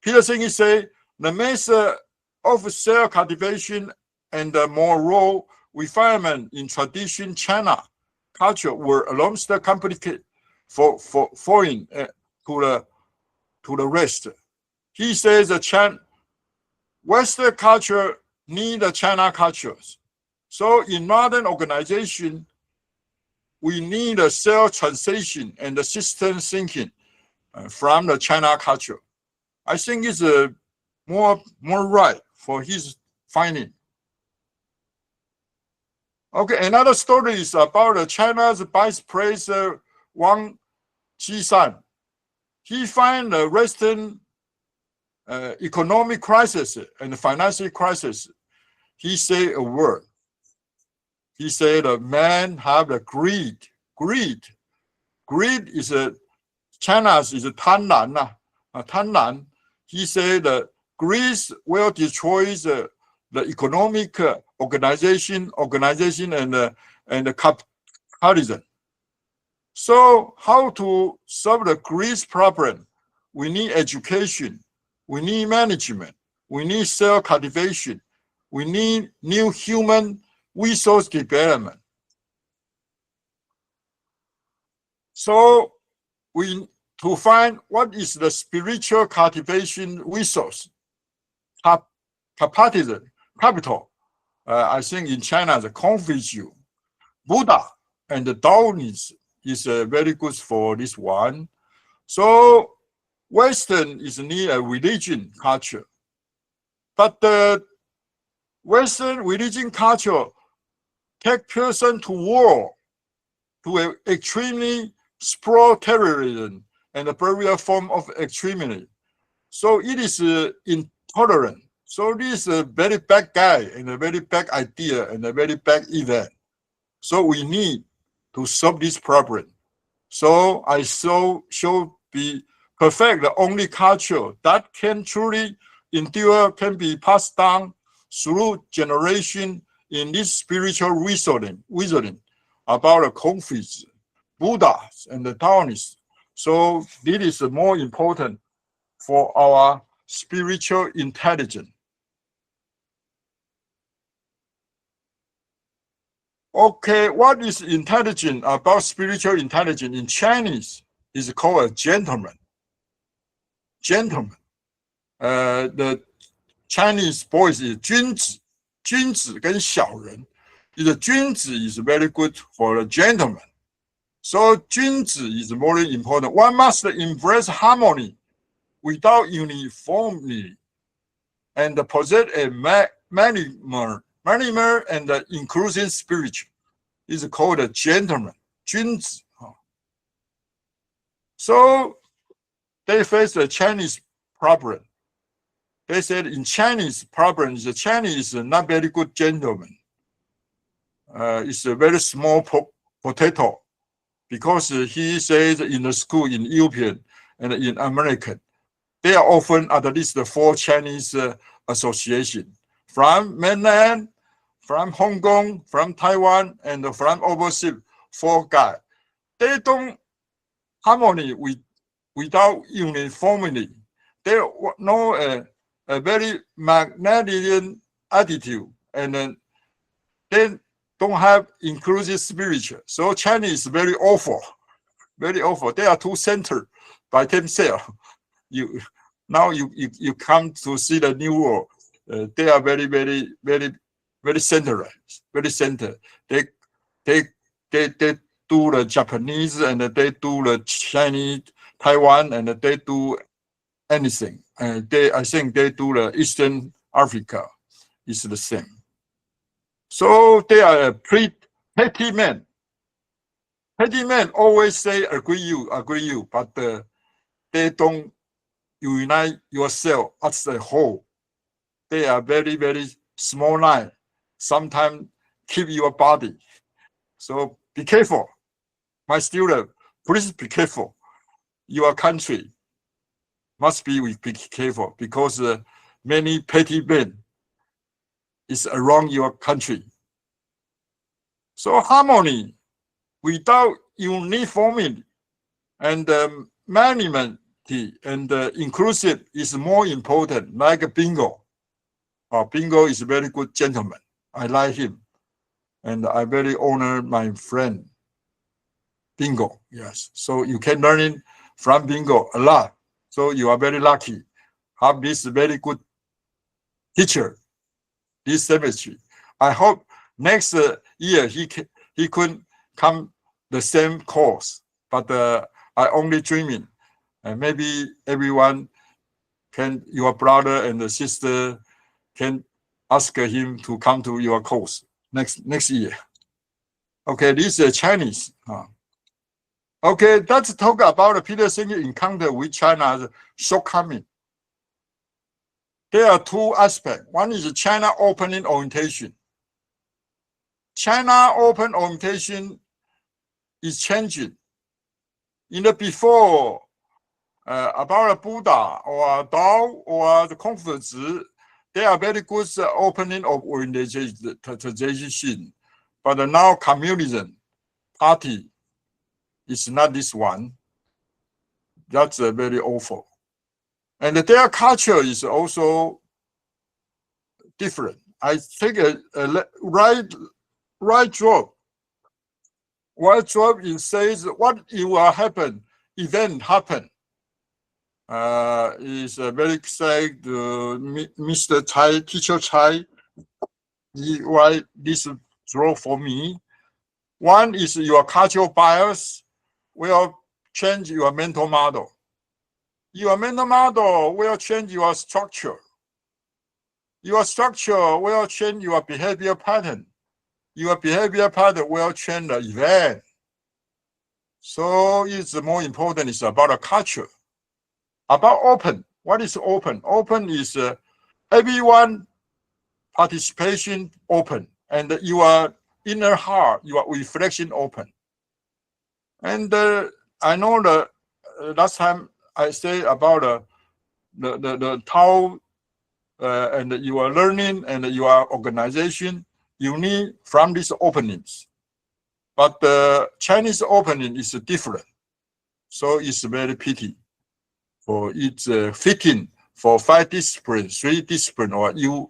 Peter Senge say the method of cell cultivation and the moral refinement in tradition China culture were almost complicated for foreign to the rest. He says the Western culture need the China cultures. So in modern organization, we need a cell translation and the system thinking from the China culture. I think it's more right for his finding. Okay, another story is about China's Vice President Huang. He find the Western economic crisis and financial crisis. He say a word. He said man have the greed. Greed is China's is 贪婪呐，贪婪。He said greed will destroy the economic organization and capitalism. So how to solve the greed problem? We need education, we need management, we need cell cultivation, we need new human resource development. So to find what is the spiritual cultivation resource, capital. I think in China, the Confucius, Buddha, and the Taoism is very good for this one. So Western is near a religion culture, but the Western religion culture take person to war, to an extremely sprawl terrorism and a various form of extremism. So it is intolerant. So this is a very bad guy and a very bad idea and a very bad event. So we need to solve this problem. So I should be perfect the only culture that can truly endure, can be passed down through generation in this spiritual reasoning about the Confucius, Buddha, and the Taoists. So this is more important for our spiritual intelligence. Okay, what is intelligence about spiritual intelligence in Chinese is called a gentleman. Gentleman. The Chinese boys is 君子，君子跟小人。The 君子 is very good for a gentleman. So 君子 is more important. One must embrace harmony without uniformity. and possess a manimer and inclusive spirit. Is called a gentleman, 君子. So they face a Chinese problem. They said in Chinese problem is the Chinese is not very good gentleman. It's a very small potato, because he says in the school in European and in American, they are often at least 4 Chinese association from mainland, from Hong Kong, from Taiwan, and from overseas 4 guys. They don't harmony without uniformity. They know a very Magnesian attitude, and they don't have inclusive spirit. So Chinese is very awful, very awful. They are too centered by themselves. You come to see the new world. They are very centralized, very centered. They do the Japanese, and they do the Chinese, Taiwan, and they do anything. I think they do the Eastern Africa. It's the same. So they are a petty men. Petty men always say agree you, but they don't unite yourself as a whole. They are very small line. Sometimes keep your body. So be careful, my student. Please be careful. Your country must be careful, because many petty men is around your country. So harmony without uniformity and management and inclusive is more important. Like Bingo. Bingo is a very good gentleman. I like him, and I very honor my friend Bingo. Yes, so you can learn it from Bingo a lot. So you are very lucky. Have this very good teacher this semester. I hope next year he could come the same course, but I only dreaming. And maybe everyone can, your brother and the sister can ask him to come to your course next year. Okay, this is Chinese. Okay, let's talk about Peter Senge encounter with China's shortcoming. There are 2 aspects. One is China opening orientation. China open orientation is changing. In the before, about Buddha or Tao or the Confucius, they are very good opening of orientation. But now communism party is not this one. That's very awful. And their culture is also different. I think right drop. Right drop, it says what will happen, event happen. Is very sad. Mr. Chai, teacher Chai, he write this draw for me. One is your cultural bias will change your mental model. Your mental model will change your structure. Your structure will change your behavior pattern. Your behavior pattern will change the event. So it's more important. It's about a culture. About open. What is open? Open is everyone participation open, and your inner heart, your reflection open. And I know the last time I say about the Tao and your learning and your organization, you need from these openings. But the Chinese opening is different. So it's very pity for it's fitting for 5 disciplines, 3 disciplines, or U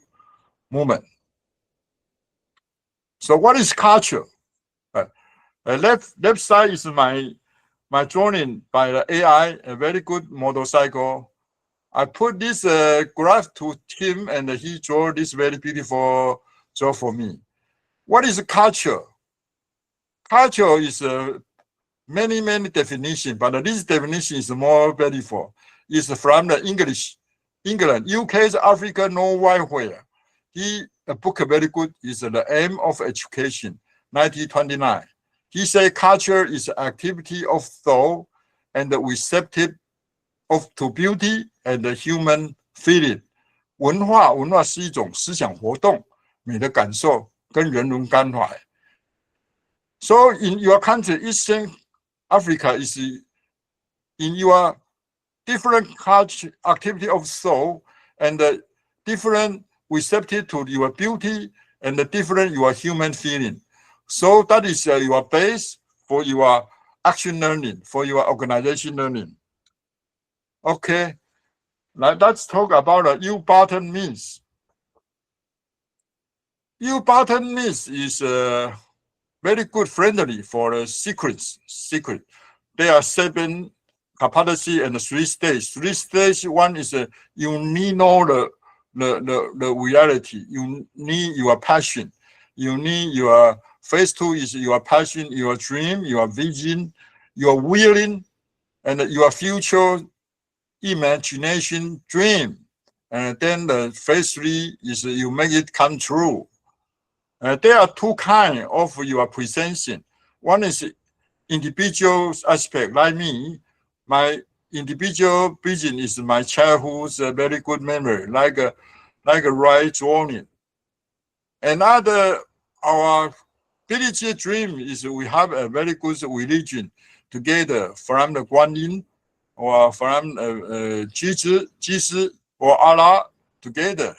movement. So what is culture? Left side is my drawing by the AI, a very good motorcycle. I put this graph to him, and he drew this very beautiful draw for me. What is culture? Culture is many definitions, but this definition is more beautiful. It's from the English England, UK, Africa, nowhere. A book very good is The Aim of Education, 1929. He said culture is activity of thought and receptive to beauty and human feeling. 文化是一种思想活动，美的感受跟人文关怀。So in your country, Eastern Africa is in your different culture, activity of soul and different receptive to your beauty and different your human feeling. So that is your base for your action learning, for your organization learning. Okay, now let's talk about the U-button means. U-button means is very good friendly for the secret. There are 7 capacity and 3 stages. 3 stages, one is you need know the reality. You need your passion. You need your phase 2 is your passion, your dream, your vision, your willing, and your future imagination dream. And then the phase 3 is you make it come true. There are 2 kinds of your presentation. One is individual aspect, like me. My individual vision is my childhood's very good memory, like a right drawing. Another, our village dream is we have a very good religion together from the Guanyin or from Jesus or Allah together,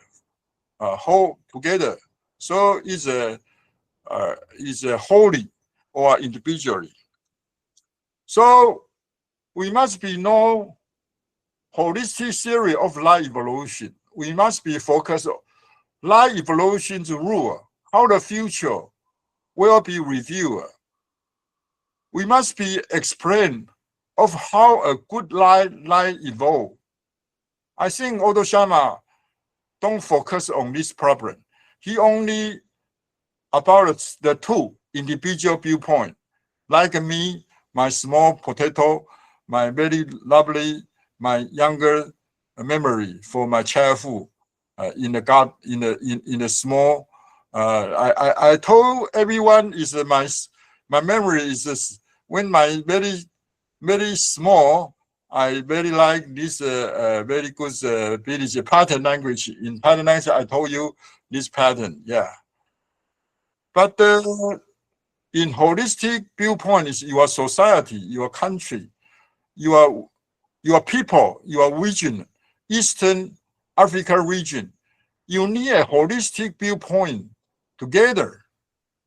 whole together. So it's a holy or individually. So we must be no holistic theory of life evolution. We must be focused on life evolution's rule, how the future will be reviewed. We must be explained of how a good life evolve. I think Odo Shama don't focus on this problem. He only about the 2 individual viewpoint, like me, my small potato, my very lovely, my younger memory for my childhood in the small. I told everyone is my memory is this, when my very small. I very like this very good village pattern language. In pattern language, I told you this pattern, yeah. But in holistic viewpoint is your society, your country, your people, your region, Eastern Africa region. You need a holistic viewpoint together.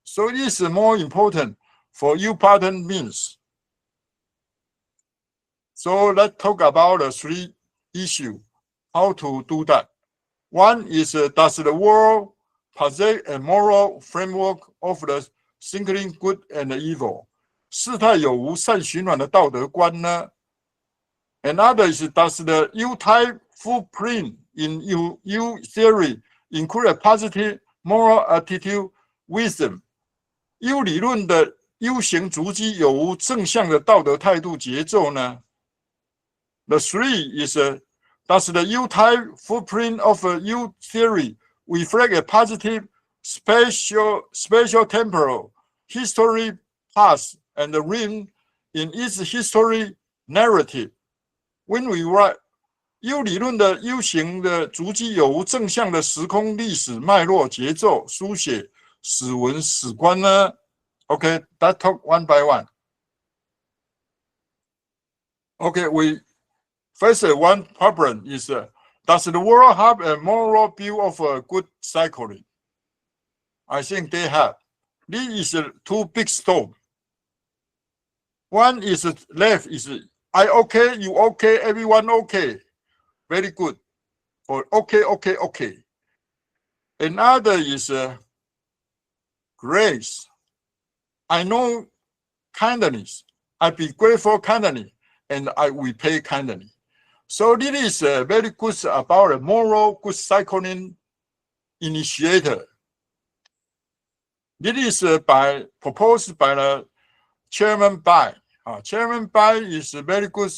So it is more important for you pattern means. So let's talk about the 3 issues, how to do that. One is, does the world possess a moral framework of the thinking good and evil? 事态有无善循环的道德观呢？ Another is, does the U-type footprint in U theory include a positive moral attitude wisdom? U 理论的 U 型足迹有无正向的道德态度节奏呢？ The 3 is, does the U-type footprint of U theory reflect a positive spatial temporal history past and the ring in its history narrative? When we write U 理论的 U 型的足迹有无正向的时空历史脉络节奏书写史文史观呢？ Okay, let's talk one by one. Okay, first, one problem is, does the world have a moral view of good cycling? I think they have. This is 2 big storm. One is left is, I okay, you okay, everyone okay. Very good. Or okay. Another is grace. I know kindness. I be grateful kindly, and I repay kindly. So this is very good about a moral good cycling initiator. This is proposed by the Chairman Bai. Chairman Bai is very good.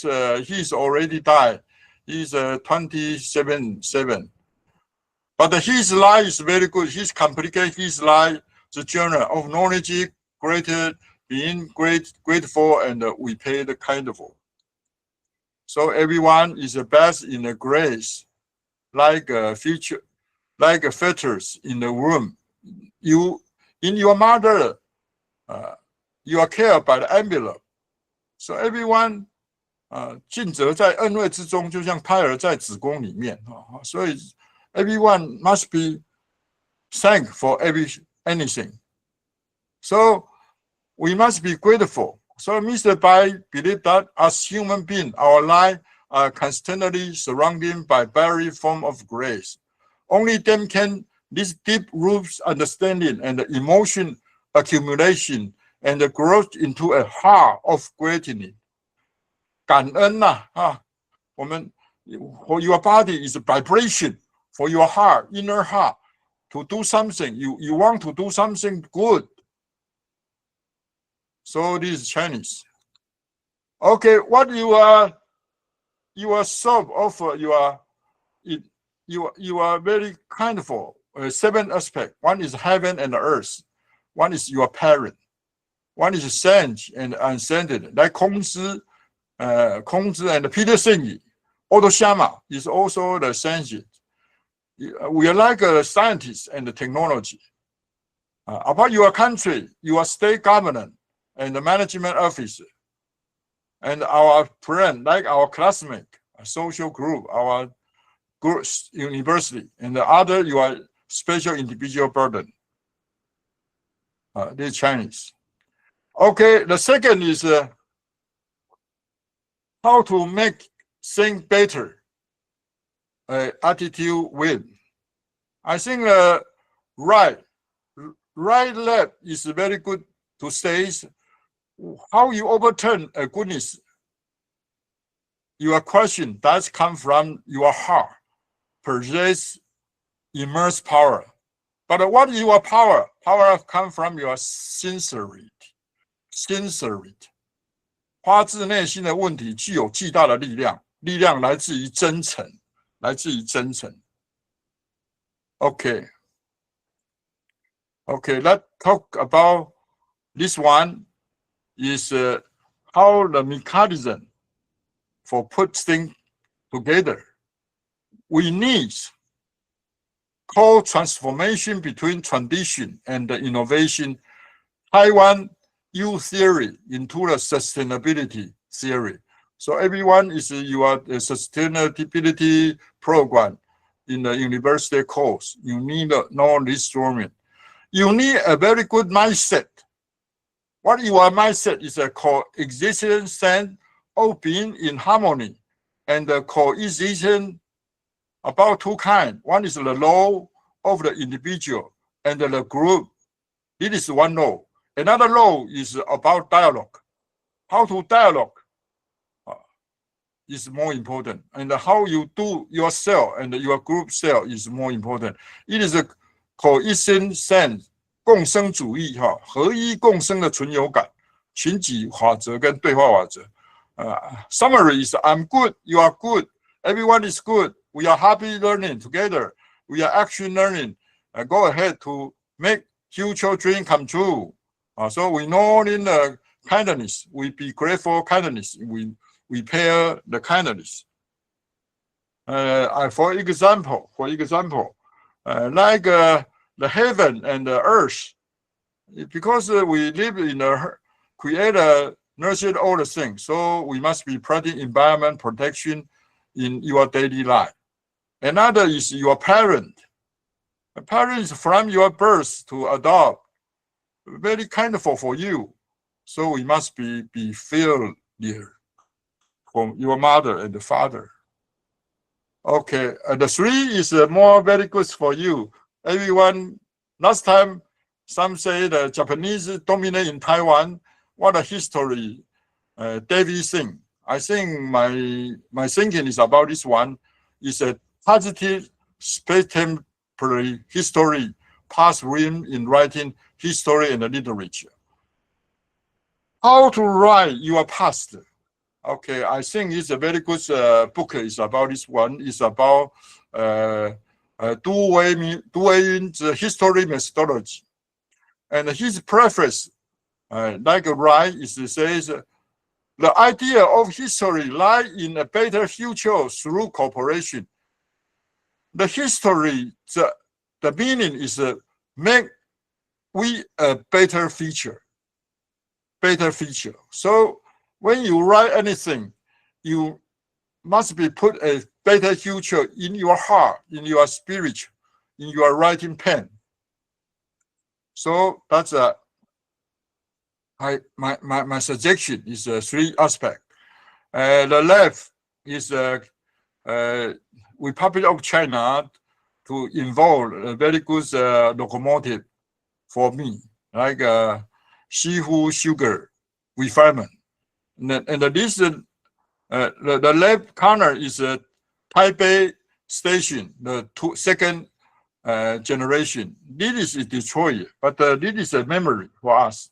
He's already died He's 27. But his life is very good. He's complicated his life, the journey of knowledge, greater being grateful, and we pay the kindful. So everyone is the best in the grace, like a future, like a fetus in the womb. You, in your mother, you are cared by the envelope. So everyone, 尽责在恩惠之中，就像胎儿在子宫里面。所以 everyone must be thankful for anything. So we must be grateful. So Mr. Bai believed that as human beings, our lives are constantly surrounded by various forms of grace. Only then can this deep roots understanding and the emotion accumulation and the growth into a heart of gratitude. 感恩呐，我们 for your body is a vibration, for your heart, inner heart, to do something. You want to do something good. So this is Chinese. Okay, what you are solve of you are very kindful. 7 aspects. One is heaven and earth. One is your parent. One is sent and unscented. Like 孔子 and Peter Senge Model is also the sentient. We are like a scientist and the technology. About your country, your state government and the management officer, and our friend, like our classmate, a social group, our group, university, and the other, your special individual burden. This is Chinese. Okay, the second is how to make things better. Attitude with. I think right left is very good to say how you overturn a goodness. Your question does come from your heart, possess immense power. But what is your power? Power comes from your sincerity. Sincerity. 发自内心的问题具有巨大的力量，力量来自于真诚，来自于真诚。Okay. Okay, let's talk about this one. Is how the mechanism for put things together. We need co-transformation between tradition and the innovation. Taiwan U theory into the sustainability theory. So everyone is your sustainability program in the university course. You need no instrument. You need a very good mindset. What your mindset is a coexistence sense of being in harmony, and the coexistence about 2 kinds. One is the law of the individual and the group. It is one law. Another law is about dialogue. How to dialogue is more important, and how you do yourself and your group self is more important. It is a coexistence sense. 共生主义合一共生的存有感，群体法则跟对话法则。Summary is I'm good, you are good, everyone is good. We are happy learning together. We are action learning. Go ahead to make future dream come true. So we know in the kindness, we be grateful kindness. We pay the kindness. For example, like the heaven and the earth, because we live in a creator, nurtured all the things. So we must be practicing environment protection in your daily life. Another is your parent. A parent is from your birth to adopt, very kindful for you. So we must be filial from your mother and the father. Okay, the 3 is more very good for you. Everyone, last time, some say the Japanese dominate in Taiwan. What a history, David Singh. I think my thinking is about this one. Is a positive contemporary history, past written in writing history and literature. How to write your past? Okay, I think it's a very good book. It's about this one. It's about Du Weiyun's history methodology. And his preface, like Rai, says, the idea of history lies in a better future through cooperation. The history, the meaning is make we a better future. Better future. So when you write anything, you must be put a better future in your heart, in your spirit, in your writing pen. So that's my suggestion is three aspects. The left is Republic of China to involve a very good locomotive for me, like Shihu sugar refinement. And this the left corner is Taipei station, the second generation. This is destroyed, but this is a memory for us.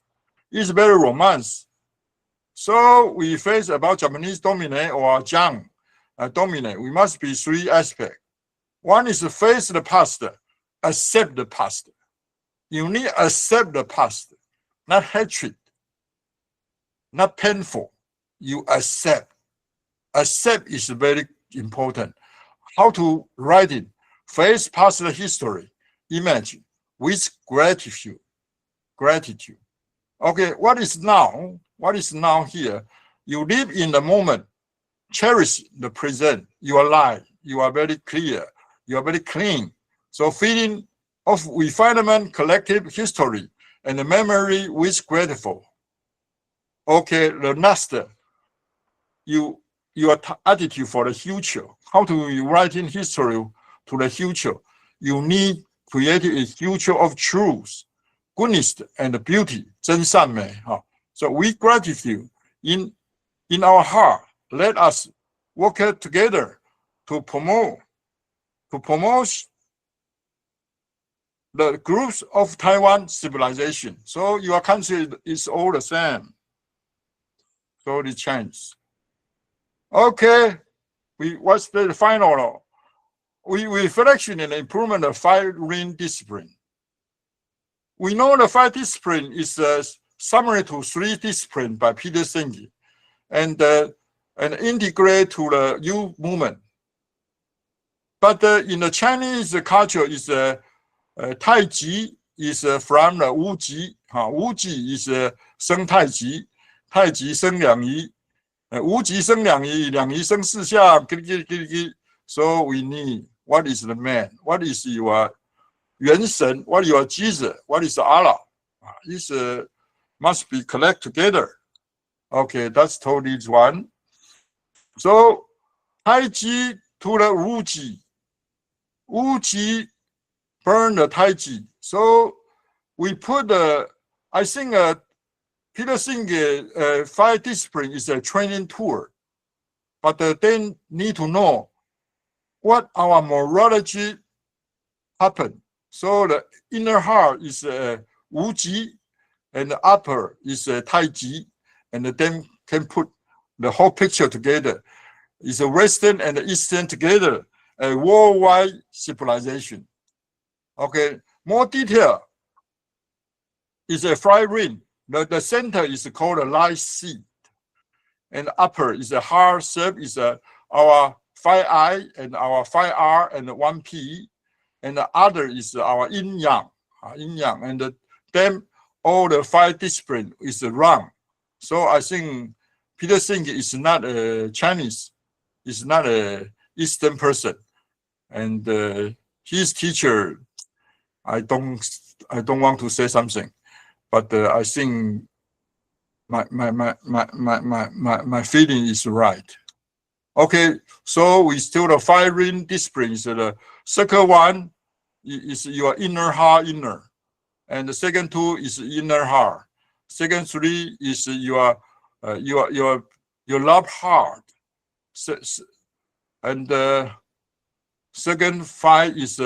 It's very romance. So we face about Japanese dominate or Chang dominate. We must be three aspects. One is to face the past, accept the past. You need to accept the past, not hatred, not painful. You accept. Accept is very important. How to write it? Face past history, image with gratitude. Gratitude. Okay, what is now? What is now here? You live in the moment. Cherish the present. You are alive. You are very clear. You are very clean. So feeling of refinement, collective history, and the memory with grateful. Okay, the next, your attitude for the future. How to you write in history to the future? You need create a future of truth, goodness, and beauty. 真善美. So we gratitude in our heart. Let us work together to promote the groups of Taiwan civilization. So your country is all the same. So it changes. Okay, what's the final? We reflection and improvement of 5 ring discipline. We know the 5 discipline is summary to 3 discipline by Peter Senge, and integrate to the U movement. But in the Chinese culture is Tai Chi is from the Wu Ji. Wu Ji is Seng Tai Chi, Tai Chi Seng Liang Yi. Wu Ji Seng Liang Yi, Liang Yi Seng Si Xia. So we need, what is the man? What is your Yuan Shen? What is your Jesus? What is Allah? This must be collect together. Okay, that's totally one. So Tai Chi to the Wu Ji. Wu Ji burn the Tai Chi. So we put I think Peter Senge 5 discipline is a training tool, but they need to know what our morality happened. So the inner heart is Wu Ji, and the upper is Tai Chi, and then can put the whole picture together. It's a Western and Eastern together, a worldwide civilization. Okay, more detail is a 5 ring. The center is called a light seed, and upper is a heart shape is our 5I and our 5R and 1P, and the other is our yin yang, and then all the 5 discipline is wrong. So I think Peter Senge is not a Chinese, is not a Eastern person, and his teacher, I don't want to say something, but I think my feeling is right. Okay, so we still the 5 ring discipline. So the second one is your inner heart, and the second 2 is inner heart. Second 3 is your love heart, and second 5 is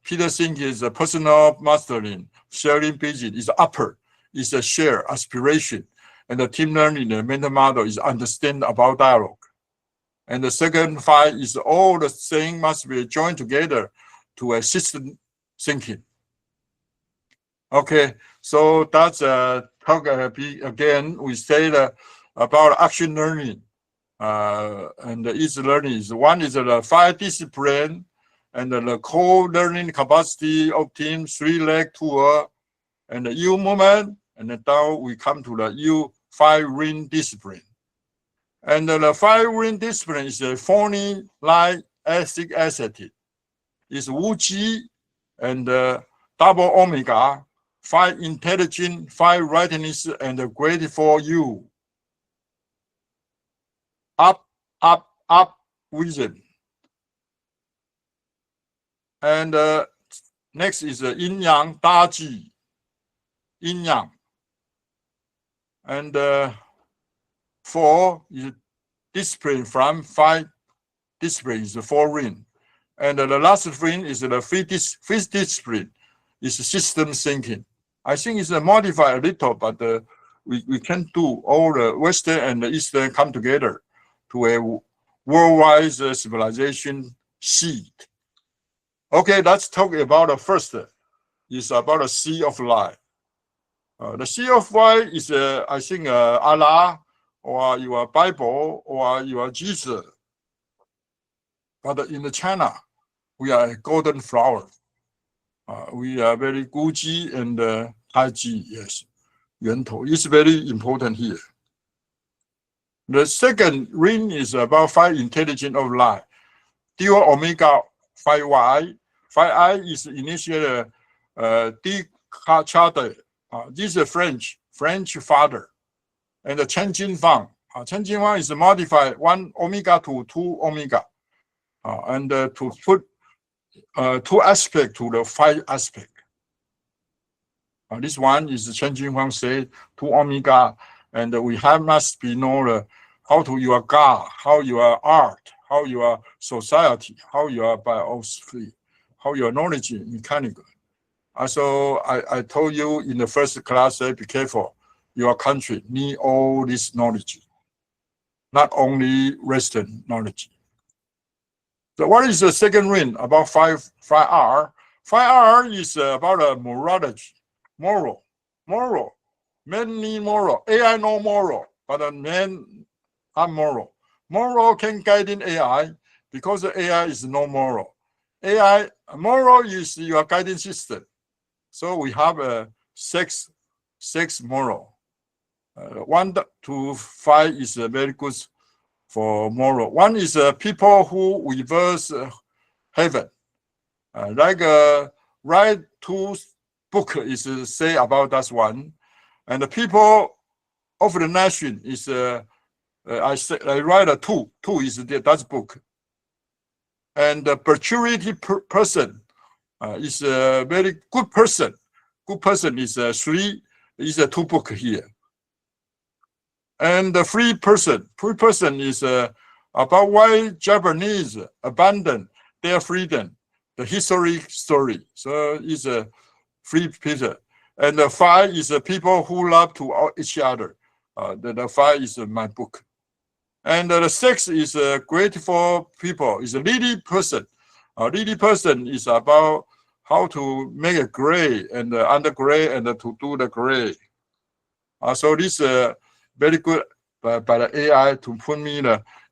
Peter Senge's personal mastering, sharing vision is upper, is a share aspiration, And the team learning, the mental model is understand about dialogue. And the second 5 is all the things must be joined together to a system thinking. Okay, so that's talk again. We say about action learning. And the easy learning is one is the 5 discipline and the core learning capacity of team, 3-leg tour, and the U movement. And then now we come to the U5 ring discipline. And the 5 ring discipline is a phony line acid acid. It's Wuji and double omega, 5 intelligent, 5 rightness, and grateful you. Up, up, up, vision. And next is yin yang daji, yin yang. And 4 is discipline from 5 discipline is the 4 ring. And the last ring is the fifth discipline is system thinking. I think it's modified a little, but we can do all the Western and the Eastern come together to a worldwide civilization seed. Okay, let's talk about the first. It's about the sea of life. The sea of life is, I think, Allah or your Bible or your Jesus. But in China, we are a golden flower. We are very Guji and Taiji, yes. Yuantou is very important here. The second ring is about 5 intelligence of life. Dual omega 5Y. 5I is initiated Ti-chang. This is a French father. And the Chang Jung Chang Jung is modified 1 omega to 2 omega. And to put 2 aspects to the 5 aspect. This one is Chang Jung say 2 omega, and we must be know how to your God, how your art, how your society, how your biosophy, how your knowledge mechanical. So I told you in the first class, be careful. Your country need all this knowledge, not only Western knowledge. So what is the second ring about 5R? 5R is about morality, moral. Men need moral. AI no moral, but men are moral. Moral can guide in AI because the AI is no moral. AI moral is your guiding system. So we have a 6 moral. 1 to 5 is very good for moral. 1 is people who reverse heaven. Like write 2 book is say about that one. And the people of the nation is I write a 2 is that book. And the maturity person is a very good person. Good person is 3 is a 2 book here. And the free person is about why Japanese abandoned their freedom, the history story. So it's a free Peter. And the 5 is people who love to each other. The 5 is my book. And the 6 is grateful people, is a leading person. A leading person is about how to make a gray and under gray and to do the gray. So this very good by the AI to put me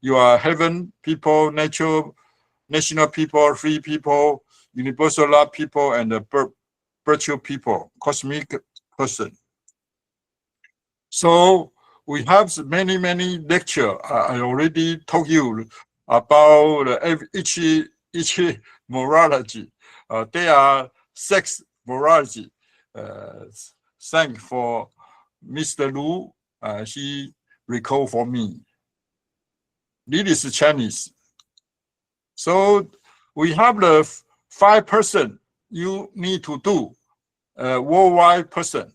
you are heaven people, national people, free people, universal love people, and the virtual people, cosmic person. So we have many lectures. I already told you about each morality. There are 6 morality. Thank for Mr. Lu. He recalled for me. This is Chinese. So we have the 5 person you need to do worldwide person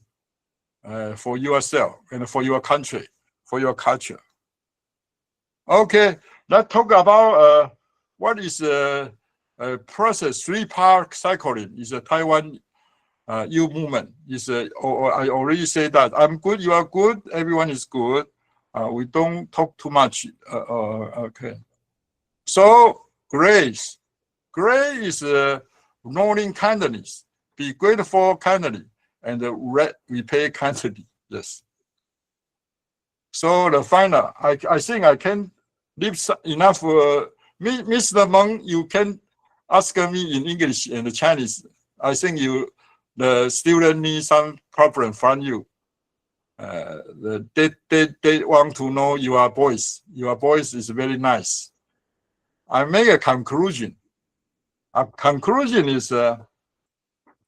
for yourself and for your country, for your culture. Okay, let's talk about what is process 3-part cycling is a Taiwan you movement is I already said that I'm good, you are good, everyone is good. We don't talk too much. Okay. So grace is knowing kindness. Be grateful kindly and repay kindly. Yes. So the final, I think I can leave enough. Mr. Meng, you can ask me in English and Chinese. I think the student need some problem from you. They want to know your voice. Your voice is very nice. I make a conclusion. A conclusion is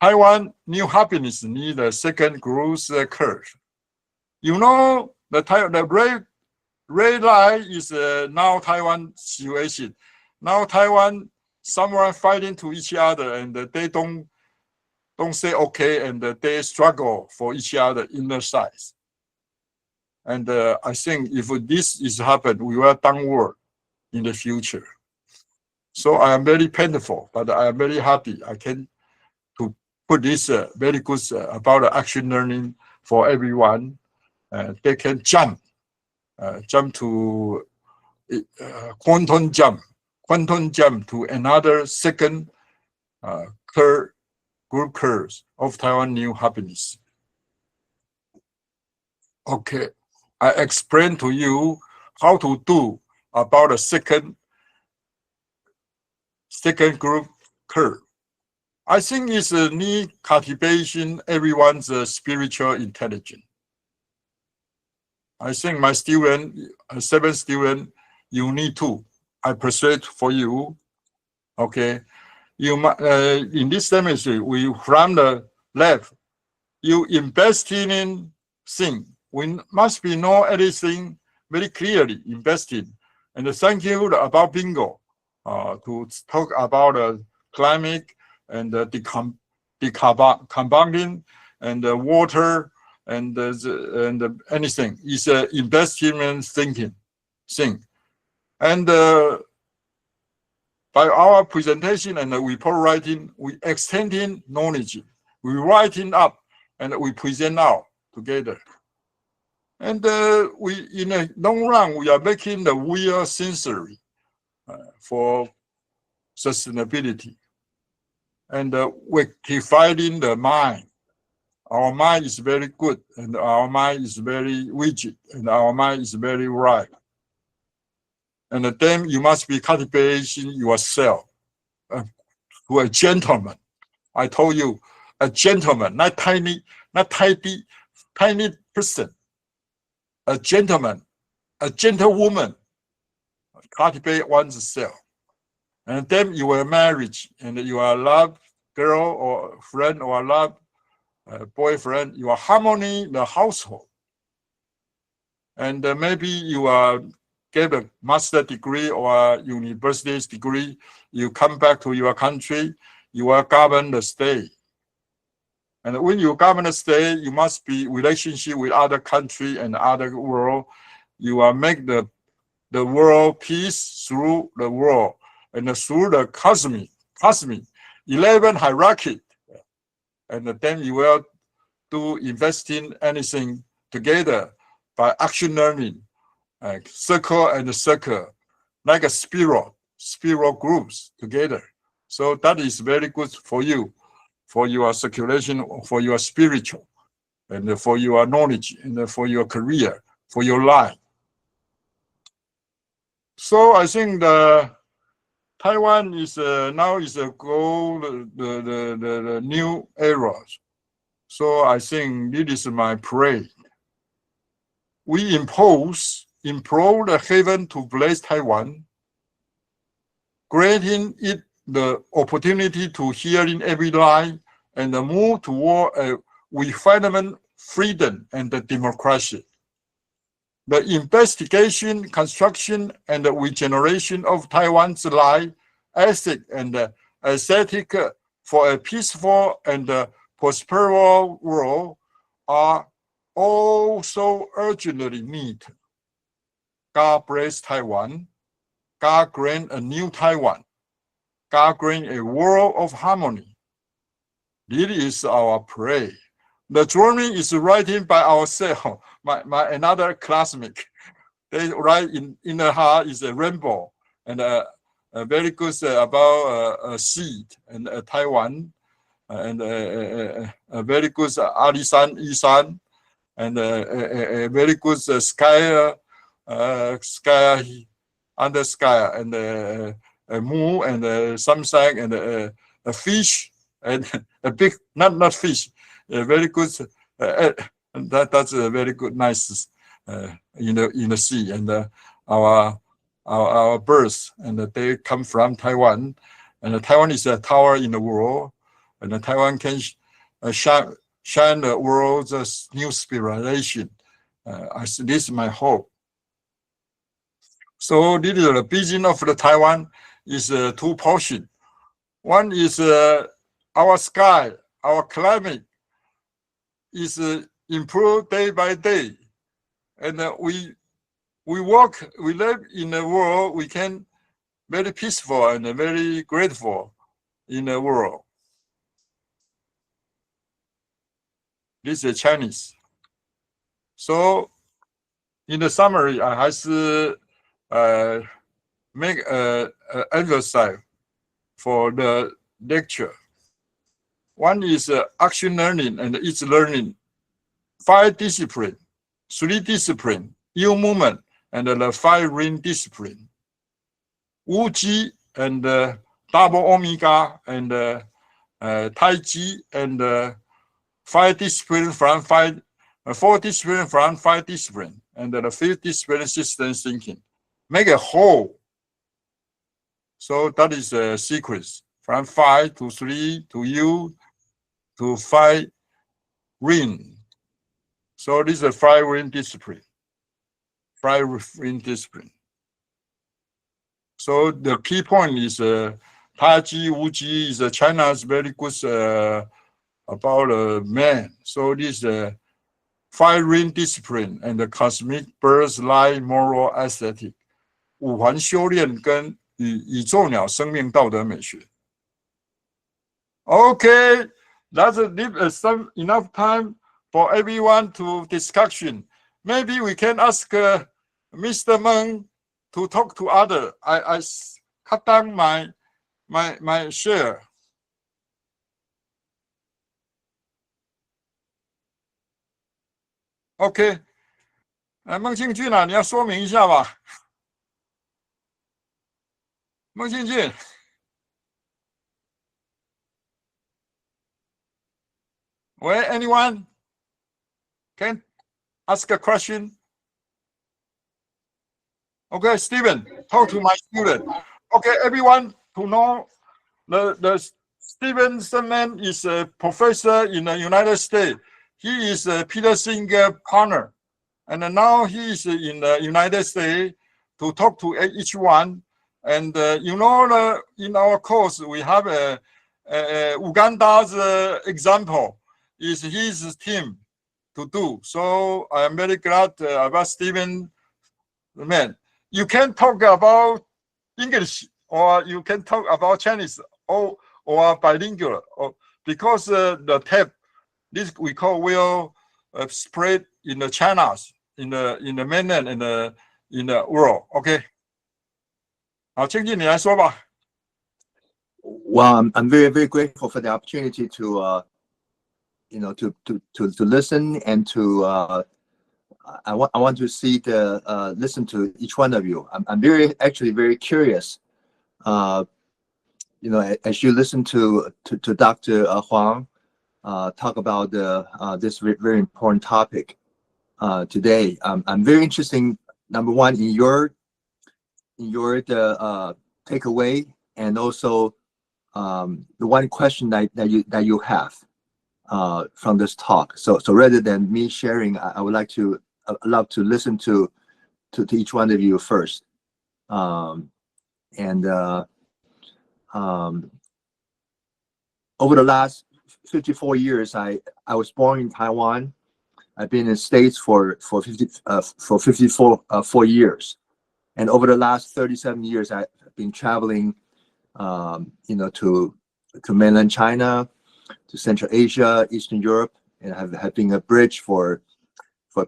Taiwan new happiness need a second growth curve. You know, the red line is now Taiwan situation. Now Taiwan, someone fighting to each other and they don't say okay, and they struggle for each other inner sides. And I think if this is happen, we will downward in the future. So I am very painful, but I am very happy I can to put this very good about action learning for everyone. They can jump to quantum jump to another second group curves of Taiwan new happiness. Okay, I explain to you how to do about a second group curve. I think it's a need cultivation everyone's spiritual intelligence. I think my student, 7 student, you need to. I persuade for you. Okay, you in this semester we from the left, you investing in thing. We must be know everything very clearly invested. And thank you about bingo to talk about climate and decompounding and water and anything is investment thinking thing. And by our presentation and report writing, we extending knowledge, we writing up and we present out together. And we, in the long run, we are making the real sincerity for sustainability and rectifying the mind. Our mind is very good, and our mind is very rigid, and our mind is very right. And then you must be cultivating yourself to a gentleman. I told you, a gentleman, not tiny person. A gentleman, a gentlewoman, cultivate oneself. And then you are married and you are love girl or friend or love boyfriend, you are harmony in the household. And maybe you are get a master degree or a university degree, you come back to your country, you are govern the state. And when you govern the state, you must be relationship with other country and other world. You are make the world peace through the world and through the cosmic 11 hierarchy. And then you will do investing anything together by action learning, like circle and circle, like a spiral groups together. So that is very good for you, for your circulation, for your spiritual, and for your knowledge, and for your career, for your life. So I think the Taiwan is now is a the new era. So I think this is my prayer. We implore the heaven to bless Taiwan, granting it the opportunity to hear in every life and move toward a refinement, freedom, and the democracy. The investigation, construction, and the regeneration of Taiwan's life, ethic, and aesthetic for a peaceful and prosperous world are also urgently needed. God bless Taiwan. God grant a new Taiwan. God grant a world of harmony. This is our prayer. The drawing is writing by ourselves. My another classmate. They write in the heart is a rainbow, and a very good about a seed and Taiwan, and a very good Alisan Isan, and a very good sky, sky under sky, and a moon and a sunshine and a fish and a big not fish, a very good. That's a very good nice in the sea, and our birds, and they come from Taiwan, and Taiwan is a tower in the world, and Taiwan can shine the world's new civilization. This is my hope. So this is the vision of the Taiwan is two portions. One is our sky, our climate is improved day by day, and we live in a world we can very peaceful and very grateful in the world. This is Chinese. So in the summary, I has make an exercise for the lecture. One is action learning and each learning. 5 disciplines, 3 disciplines, U movement, and the 5 ring discipline. Wu Ji and double omega and Tai Chi and 5 disciplines from 5, 4 disciplines from 5 disciplines, and the 5th discipline system thinking. Make a whole. So that is a sequence from 5 to 3 to U to 5 ring. So this is a 5 ring discipline. 5 ring discipline. So the key point is Tai Chi, Wu Ji is China's very good about man. So this 5 ring discipline and the cosmic birth, life, moral, aesthetic. 5环修炼跟宇宙鸟生命道德美学。Okay, let's leave some enough time for everyone to discussion. Maybe we can ask Mr. Meng to talk to other. I cut down my share. OK， 孟庆俊啊，你要说明一下吧。孟庆俊。喂 ，anyone can ask a question? Okay, Stephen, talk to my student. Okay, everyone to know the Stephen Senge is a professor in the United States. He is a Peter Senge partner, and now he is in the United States to talk to each one. And you know, in our course we have Uganda's example is his team to do. So I am very glad about Stephen. Man, you can talk about English or you can talk about Chinese or bilingual, or because the tape this we call will spread in the China's in the mainland and in the world. Okay. 好，庆进你来说吧。Well, I'm very grateful for the opportunity to to listen and to I want to see the listen to each one of you. I'm actually very curious. As you listen to Dr. Huang talk about this very important topic today. I'm very interested. Number one, in your takeaway, and also the one question that you have from this talk. So rather than me sharing, I would love to listen to each one of you first. Over the last 54 years, I was born in Taiwan. I've been in the States for 54 years, and over the last 37 years, I've been traveling, to mainland China, Central Asia, Eastern Europe, and have been a bridge for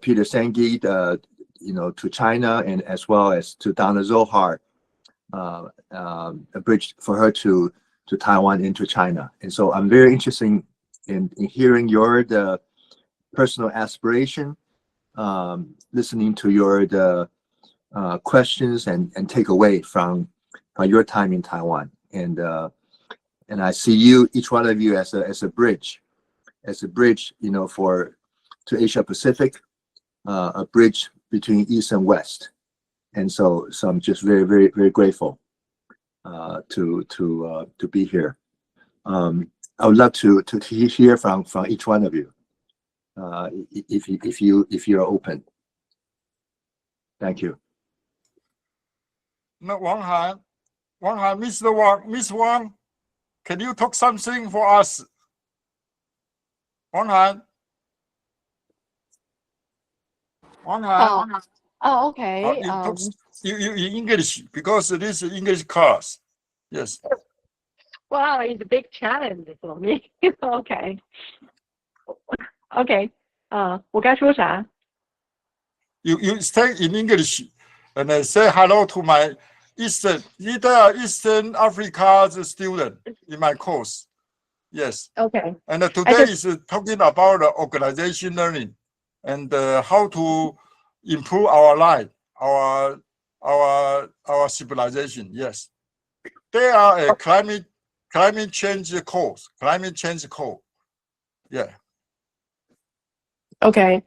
Peter Senge, to China, and as well as to Donna Zohar, a bridge for her to Taiwan into China. And so I'm very interested in hearing your personal aspiration, listening to your questions and takeaway from your time in Taiwan. And I see each one of you as a bridge, to Asia Pacific, a bridge between East and West. And so I'm just very, very, very grateful to be here. I would love to hear from each one of you, if you're open. Thank you. No, Wang Han, Mr. Wang, Miss Wang, can you talk something for us? Wang Han. Okay. You in English, because this is English class. Yes. Wow, it's a big challenge for me. Okay. 我该说啥？ You stay in English and say hello to my Eastern Africa's student in my course. Yes. Okay. And today is talking about organization learning and how to improve our life, our civilization. Yes. They are a climate change course. Yeah. Okay.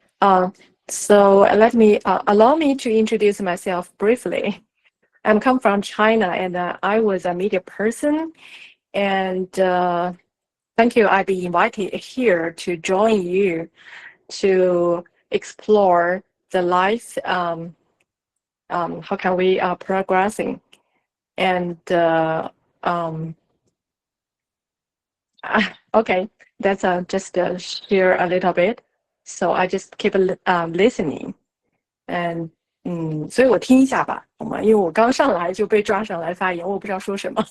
So allow me to introduce myself briefly. I'm come from China, and I was a media person. And thank you. I've been invited here to join you to explore the life. How can we progressing? And okay, that's just share a little bit. So I just keep listening, and 所以我听一下吧，好吗？因为我刚上来就被抓上来发言，我不知道说什么。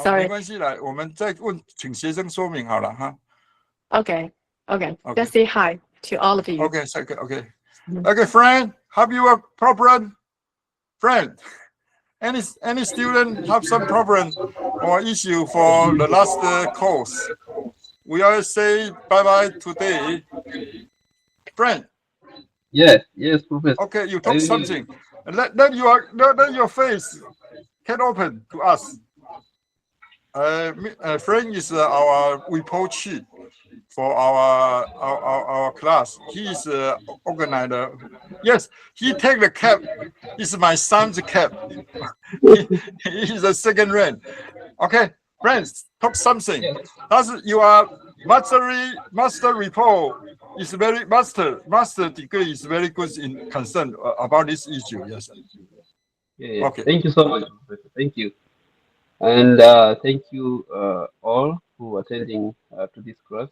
Sorry， 没关系，来，我们再问，请学生说明好了哈。Okay. Let's say hi to all of you. Okay, friend, have you a problem? Friend, any student have some problem or issue for the last course? We always say bye-bye today. Friend. Yes, Professor. Okay, you talk something. Let your face can open to us. Friend is our report sheet for our class. He is organizer. Yes, he take the cap. It's my son's cap. He is a second rank. Okay, friends, talk something. That's your master report is very master degree is very good in concern about this issue. Yes. Yeah. Okay. Thank you so much, Professor. Thank you. And thank you all who are attending to this class.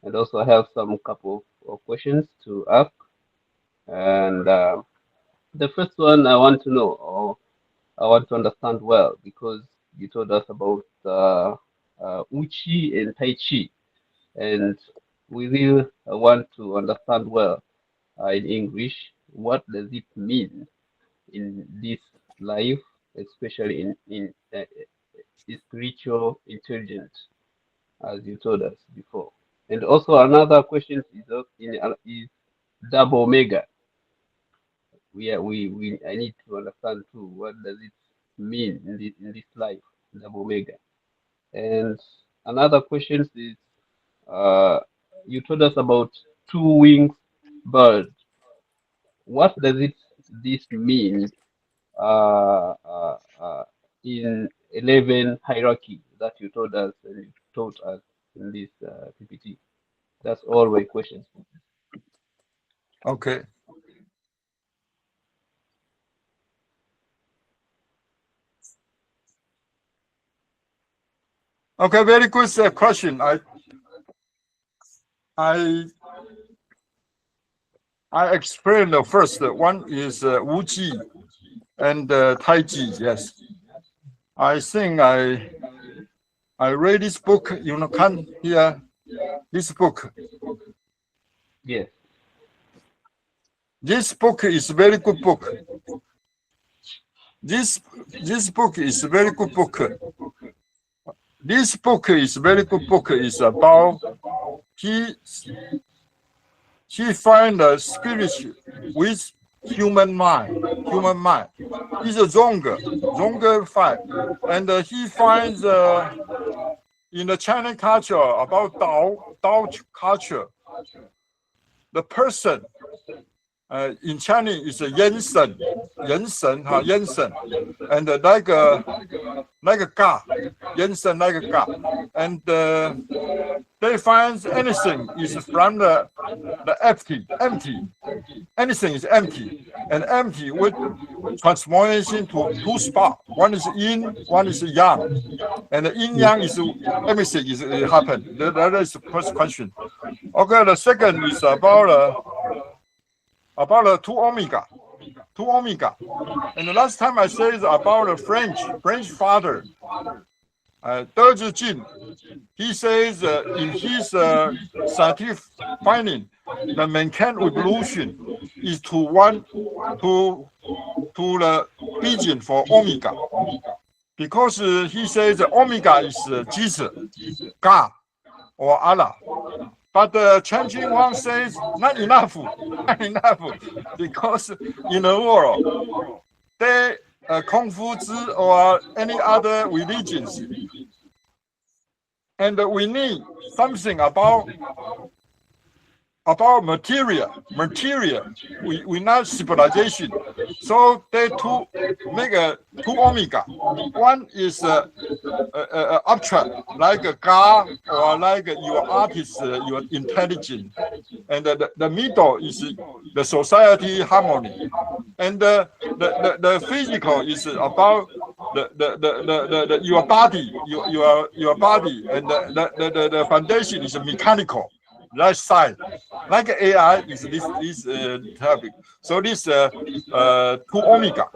And also I have some couple of questions to ask. And the first one I want to know, or I want to understand well, because you told us about Uchi and Tai Chi. And we will want to understand well in English, what does it mean in this life, especially in spiritual intelligence, as you told us before. And also another question is double omega. I need to understand too, what does it mean in this life, double omega. And another question is, you told us about two-winged bird. What does this mean in 11 hierarchy that you told us and you taught us in this PPT? That's all my questions. Okay. Okay, very good question. I explained the first one is Wuji and Tai Chi. Yes, I think I read this book. You know, can hear this book. Yes. This book is very good book. This book is very good book. This book is very good book. Is about he find the spirit with human mind. Human mind. He's a Zonger fight, and he finds in the Chinese culture about Dao culture. The person in Chinese is a Yansen, and like a God, Yansen like a God, and they find anything is from the empty. Anything is empty, and empty with transformation to two spots. One is yin, one is yang, and the yin yang is everything is happen. That is the first question. Okay, the second is about two omega. And the last time I said is about a French father, Deng Zhijin. He says in his scientific finding, the mankind revolution is to the pigeon for omega, because he says the omega is Jesus, God, or Allah. But Chang Jung Hwang says not enough, because in the world, they Confucius or any other religions, and we need something about material. We not civilization. So they make two omega. One is abstract, like a God, or like your artist, your intelligence, and the middle is the society harmony, and the physical is about your body, your body, and the foundation is mechanical. Right side, like AI is this topic. So this two omega.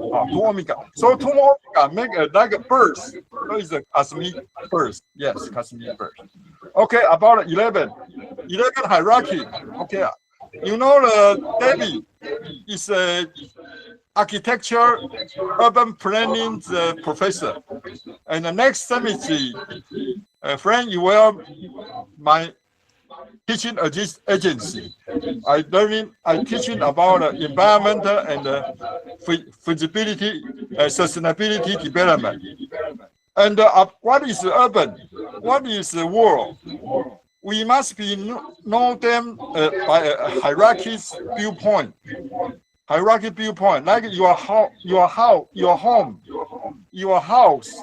So two omega make like a bird. So it's a cosmic bird. Yes, cosmic bird. Okay, about 11 hierarchy. Okay, you know the David is a architecture, urban planning professor, and the next semester, friend, you will my teaching agency. I teaching about environmental and feasibility, sustainability development. And what is urban? What is the world? We must know them by a hierarchy viewpoint. Hierarchy viewpoint, like your home, your house,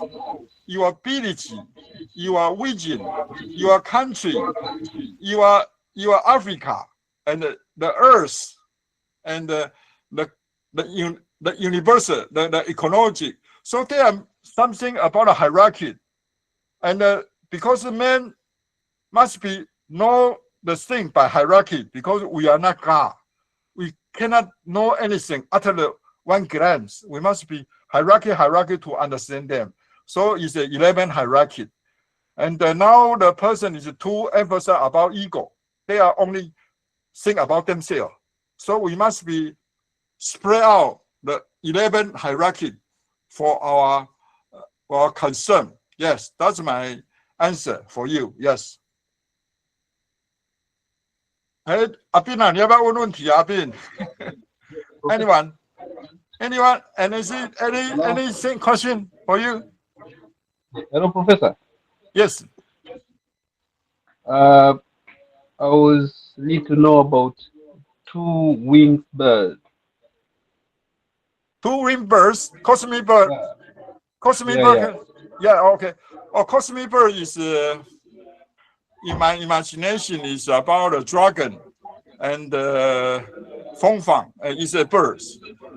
your village, your region, your country, your Africa, and the earth, and the universal, the ecology. So there are something about a hierarchy, and because the man must know the thing by hierarchy, because we are not God. We cannot know anything after the one glance. We must be hierarchy to understand them. So it's the 11 hierarchy. And now the person is too emphasize about ego. They are only think about themselves. So we must be spread out the 11 hierarchy for our concern. Yes, that's my answer for you. Yes. 哎，阿斌啊，你要不要问问题啊？阿斌，anyone? Anything question for you? Hello, Professor. Yes. I need to know about two-winged birds. Two-winged birds, cosmic bird. Yeah. Cosmic bird. Yeah, okay. Cosmic bird is in my imagination is about a dragon, and Feng is a bird.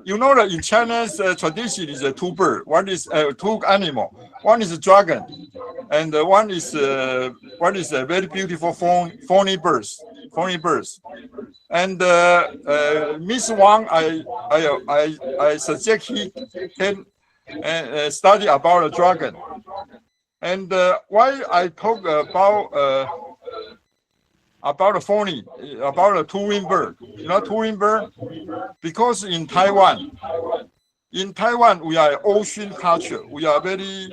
You know that in China's tradition is a two bird. One is two animal. One is a dragon, and one is a very beautiful phony birds. And Miss Wang, I suggest he can study about a dragon. And why I talk about the phony, about the two-wing bird. You know two-wing bird? Because in Taiwan, we are ocean culture. We are very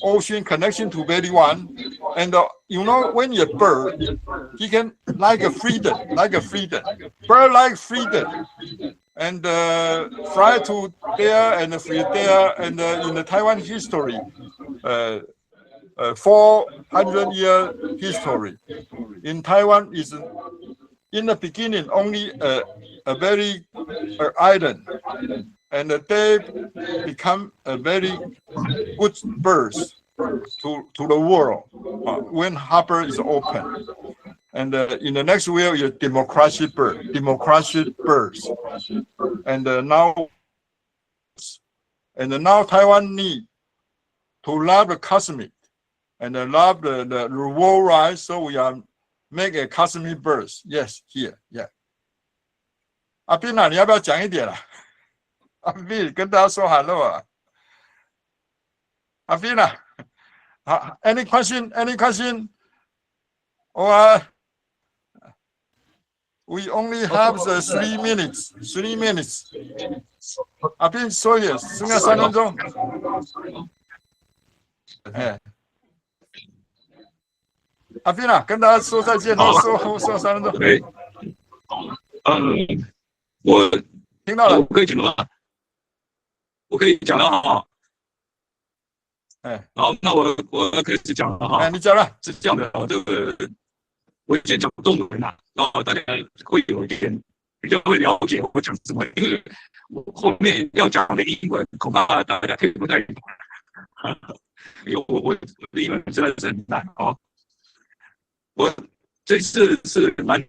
ocean connection to very one. And you know, when you're a bird, he can like a freedom. Bird like freedom. And fly to there and free there. And in the Taiwan history, 400-year history in Taiwan is in the beginning only a very island, and they become a very good birds to the world when harbor is open. And in the next year, is democratic birds, and now Taiwan need to love the cosmic and love the worldwide, so we are make a cosmic birds. Yes, here, yeah. 阿斌啊，你要不要讲一点啊？阿斌跟大家说 hello 啊。阿斌啊，好 ，any question? Any question? Or we only have the 3 minutes. 3 minutes. 阿斌说也剩下3分钟。哎。阿斌啊，跟大家说再见，说3分钟。对，我听到了，我可以讲了吗？我可以讲了哈。哎，好，那我开始讲了哈。哎，你讲了，是这样的，这个我先讲中文呐，然后大家会有一点比较会了解我讲什么，因为我后面要讲的英文恐怕大家听不太懂，因为我的英文真的是很难哦。我这次是蛮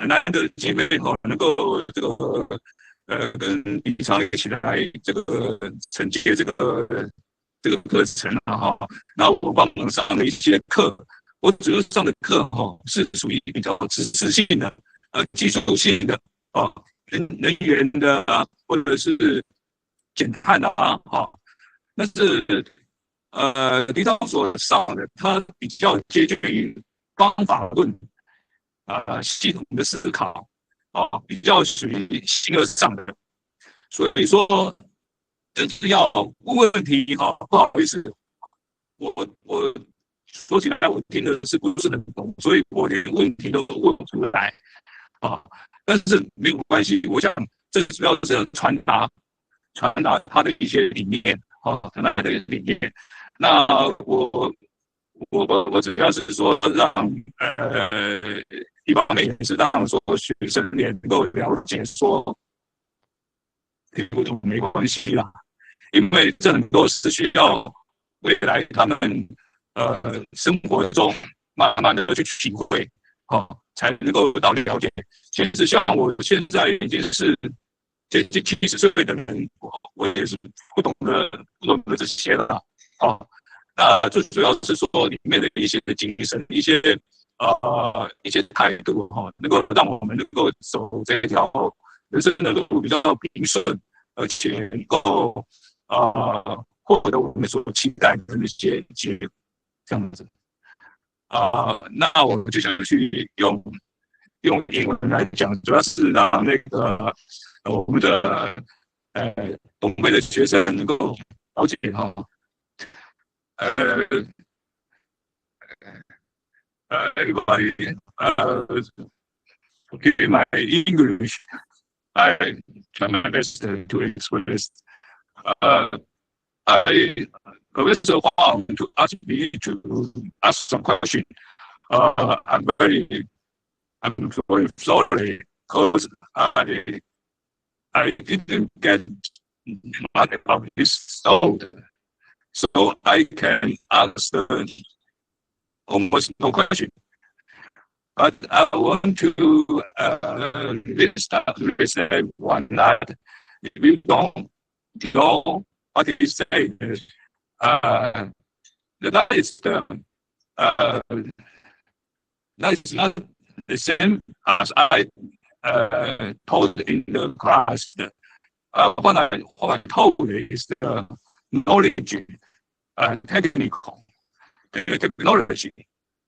难得机会哈，能够这个跟Ti-chang一起来这个承接这个课程啊哈。那我帮忙上了一些课，我主要上的课哈是属于比较知识性的、技术性的啊，能源的啊，或者是减碳的啊，哈。但是Ti-chang所上的，它比较接近于方法论系统的思考比较属于形而上的，所以说真是要问问题不好意思，我说起来我听的是不是很懂，所以我连问题都问不出来但是没有关系，我想这主要是传达他的一些理念传达他的理念。那我主要是说让一方面也是让说学生也能够了解说听不懂没关系啦，因为这很多是需要未来他们生活中慢慢的去体会才能够到了解。其实像我现在已经是接近70岁的人，我也是不懂得这些了那最主要是说里面的一些精神，一些态度能够让我们能够走这条人生的路比较平顺，而且能够获得我们所期待的那些结果，这样子那我就想去用英文来讲，主要是让那个我们的东非的学生能够了解everybody, forgive my English. I try my best to express. Professor Huang to ask me to ask some question. I'm very sorry because I didn't get much of this thought. So I can ask almost no question. But I want to list one that if you don't know what he said, that is not the same as I told in the class. What I told is the knowledge technical. technology,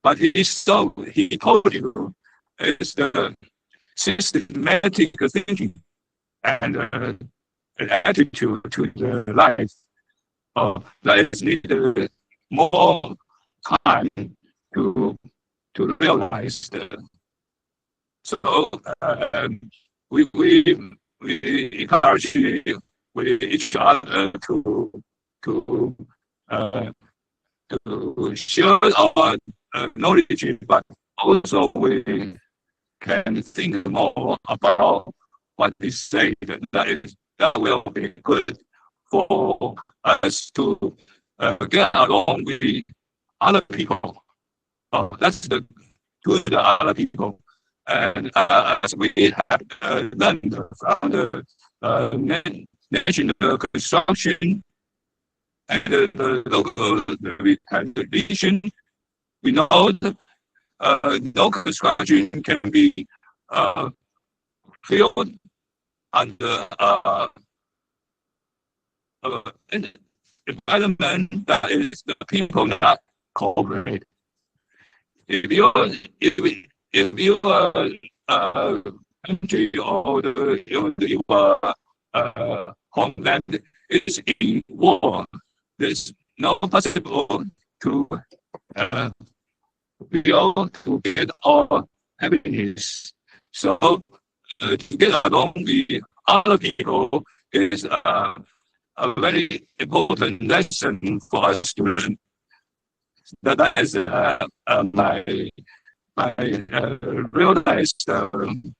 but he told you it's the systematic thinking and an attitude to the life that is needed more time to realize so we encourage with each other to share our knowledge, but also we can think more about what is said. That will be good for us to get along with other people. That's the good other people. And as we have learned from the national construction and the local rehabilitation, we know that no construction can be built under an environment that is the people not cooperate. If your country or your homeland is in war, there's no possible to get our happiness. So to get along with other people is a very important lesson for us to learn. That is my realized from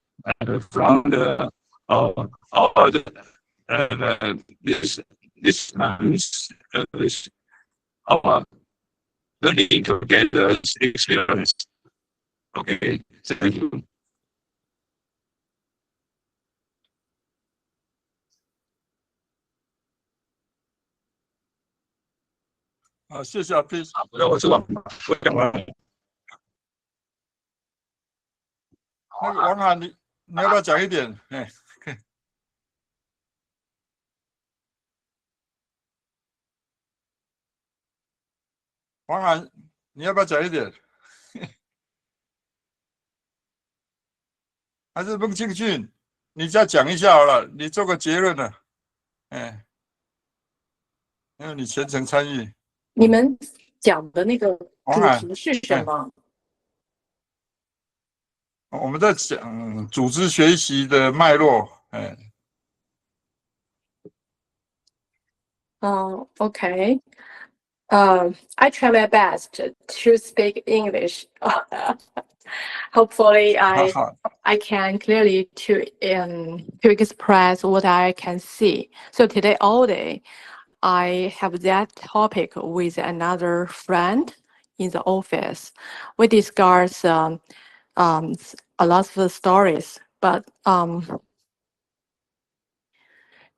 this month's our learning together experience. Okay, thank you. 好，谢谢啊 ，Please。我是王，我讲完了。那个王涵，你要不要讲一点？哎，王涵，你要不要讲一点？还是孟庆俊，你再讲一下好了，你做个结论呢？哎，因为你全程参与。你们讲的那个主题是什么？我们在讲组织学习的脉络。哎。Okay. I try my best to speak English. Hopefully, I can clearly to express what I can see. So today, all day, I have that topic with another friend in the office. We discuss a lot of stories, but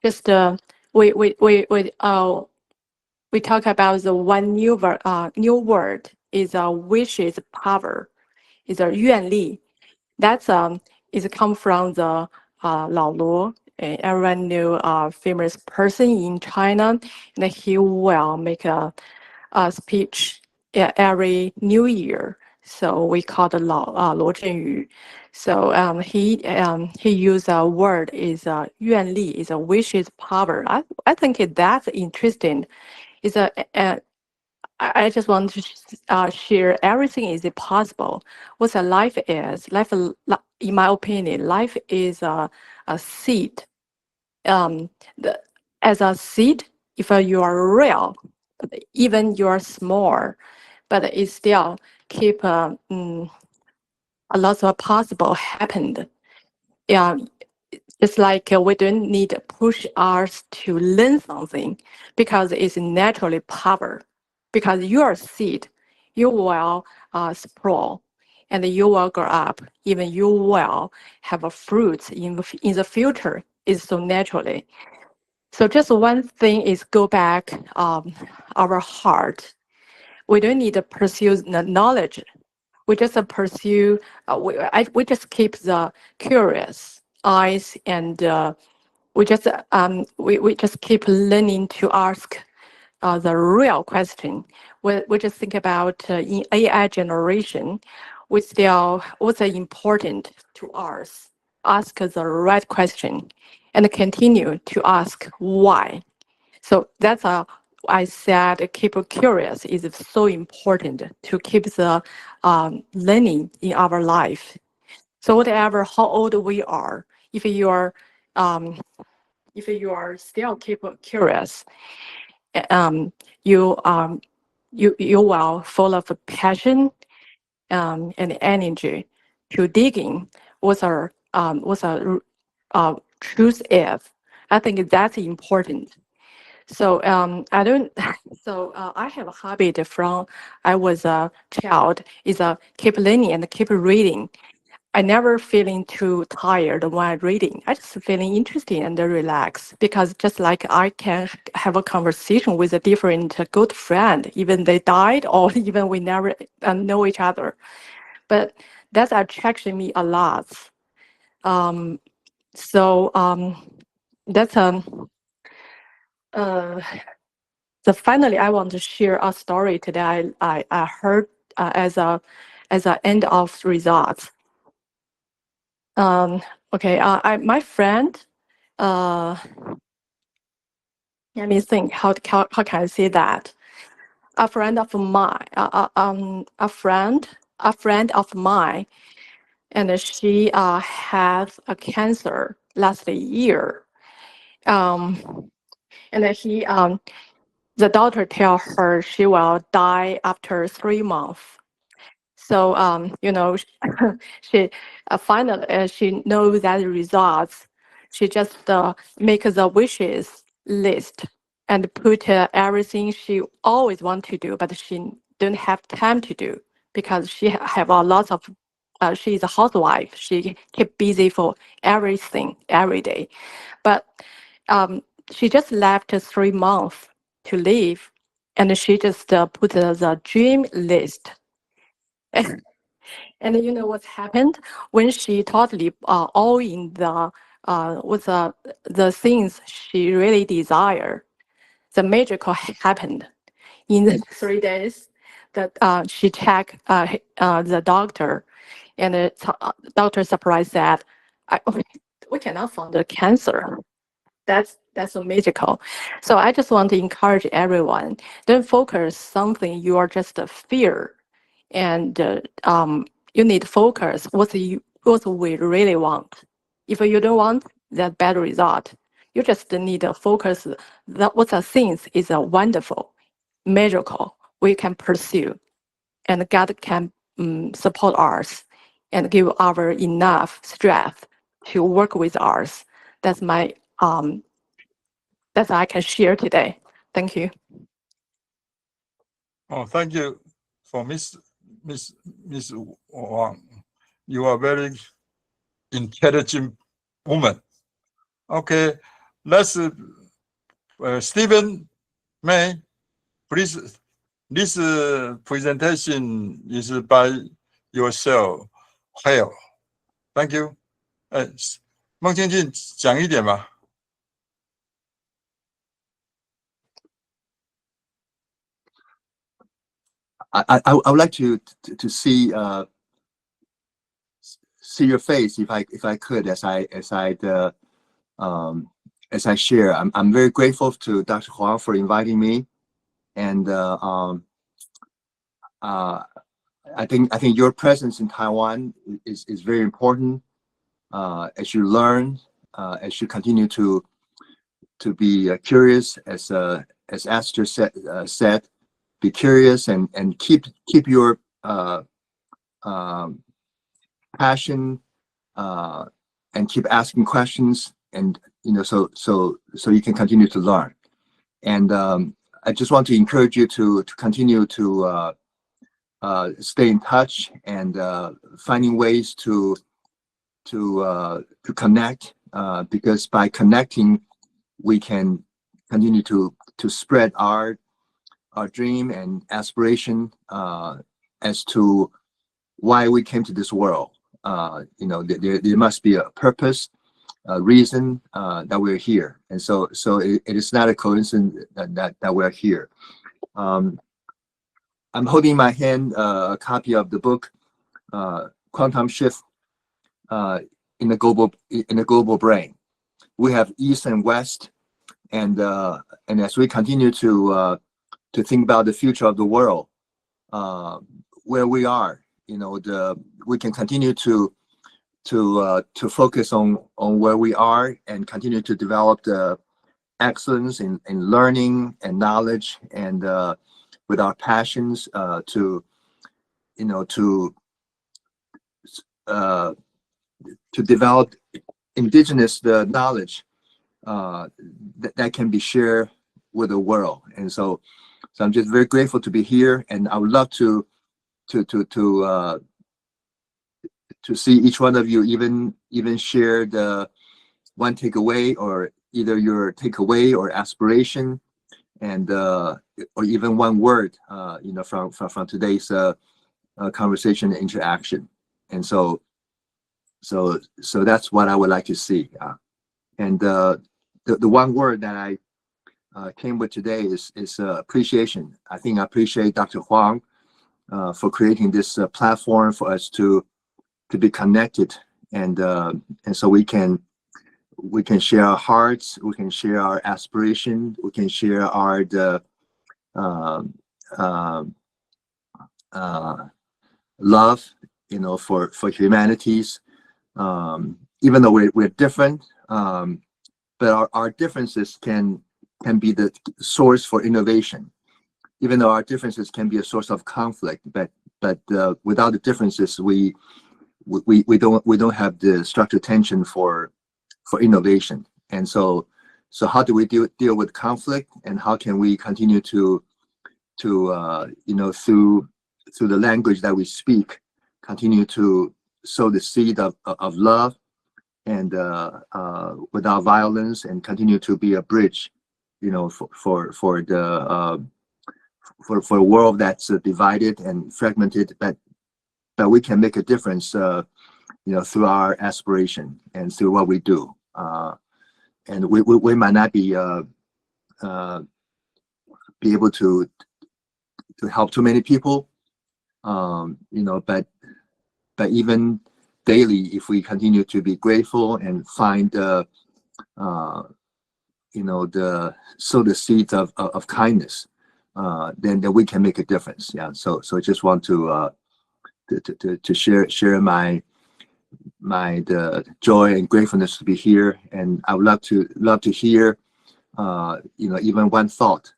just we talk about the one new word is wish is power, is a 愿力. That's is come from the Lao Luo. Everyone knew a famous person in China, and he will make a speech every New Year. So we call it Luo Zhenyu. So he used a word is 愿力, is a wish is power. I think that's interesting. Is I just want to share everything is possible. What a life is. Life, in my opinion, life is a seed. As a seed, if you are real, even you are small, but it still keep a lot of possible happened. Yeah. It's like we don't need to push us to learn something because it's naturally power. Because your seed, you will sprout and you will grow up. Even you will have a fruit in the future. It's so naturally. So just one thing is go back our heart. We don't need to pursue the knowledge. We just pursue. We just keep the curious eyes, and we just keep learning to ask the real question. We just think about in AI generation, we still what's important to us. Ask the right question and continue to ask why. So that's I said keep curious is so important to keep the learning in our life. So whatever how old we are, if you are still keep curious, you will full of passion and energy to digging what our truth is. I think that's important. So I don't. So I have a habit from I was a child is keep learning and keep reading. I never feeling too tired when reading. I just feeling interesting and relaxed because just like I can have a conversation with a different good friend, even they died or even we never know each other. But that's attracted me a lot. So that's So finally, I want to share a story today. I heard as a end of results. Okay, my friend. Let me think. How can I say that? A friend of mine. A friend of mine, and she had a cancer last year. And he the doctor tell her she will die after 3 months. So she finally she knows that the results. She just make the wishes list and put everything she always want to do, but she don't have time to do because she have a lot of. She's a housewife. She keep busy for everything every day, but she just left 3 months to live, and she just put the dream list. And you know what happened when she totally all in the with the things she really desire. The miracle happened in the 3 days. That she checked the doctor, and the doctor surprised that we cannot find the cancer. That's a magical. So I just want to encourage everyone: don't focus something you are just a fear, and you need to focus what we really want. If you don't want that bad result, you just need to focus that what the things is a wonderful, miracle we can pursue, and God can support us and give our enough strength to work with us. That's my that I can share today. Thank you. Oh, thank you for Miss Huang. You are very intelligent woman. Okay, let's Stephen May, please. This presentation is by yourself. Hell, thank you. 孟千进讲一点吧。I would like to see your face if I could as I share. I'm very grateful to Dr. Hwang for inviting me, and I think your presence in Taiwan is very important as you learn, as you continue to be curious, as Esther said, be curious and keep your passion and keep asking questions, and so you can continue to learn. And I just want to encourage you to continue to stay in touch and finding ways to connect, because by connecting we can continue to spread our dream and aspiration as to why we came to this world. There must be a purpose reason that we're here. And so it is not a coincidence that we're here. I'm holding in my hand a copy of the book, Quantum Shift in the Global Brain. We have East and West, and as we continue to think about the future of the world, where we are, we can continue to focus on where we are and continue to develop the excellence in learning and knowledge, and with our passions to develop indigenous knowledge that can be shared with the world. And so I'm just very grateful to be here, and I would love to see each one of you even share the one takeaway, or either your takeaway or aspiration, and or even one word from today's conversation and interaction. And so that's what I would like to see. And the one word that I came with today is appreciation. I think I appreciate Dr. Hwang for creating this platform for us to be connected, and so we can share our hearts, we can share our aspiration, we can share our love, for humanities. Even though we're different, but our differences can be the source for innovation. Even though our differences can be a source of conflict, but without the differences, we don't have the structured tension for innovation. And so how do we deal with conflict, and how can we continue to through the language that we speak, continue to sow the seed of love, and without violence, and continue to be a bridge, for a world that's divided and fragmented, but we can make a difference, through our aspiration and through what we do. And we might not be able to help too many people, but even daily, if we continue to be grateful and find sow the seeds of kindness, then we can make a difference. Yeah. So I just want to share the joy and gratefulness to be here, and I would love to hear even one thought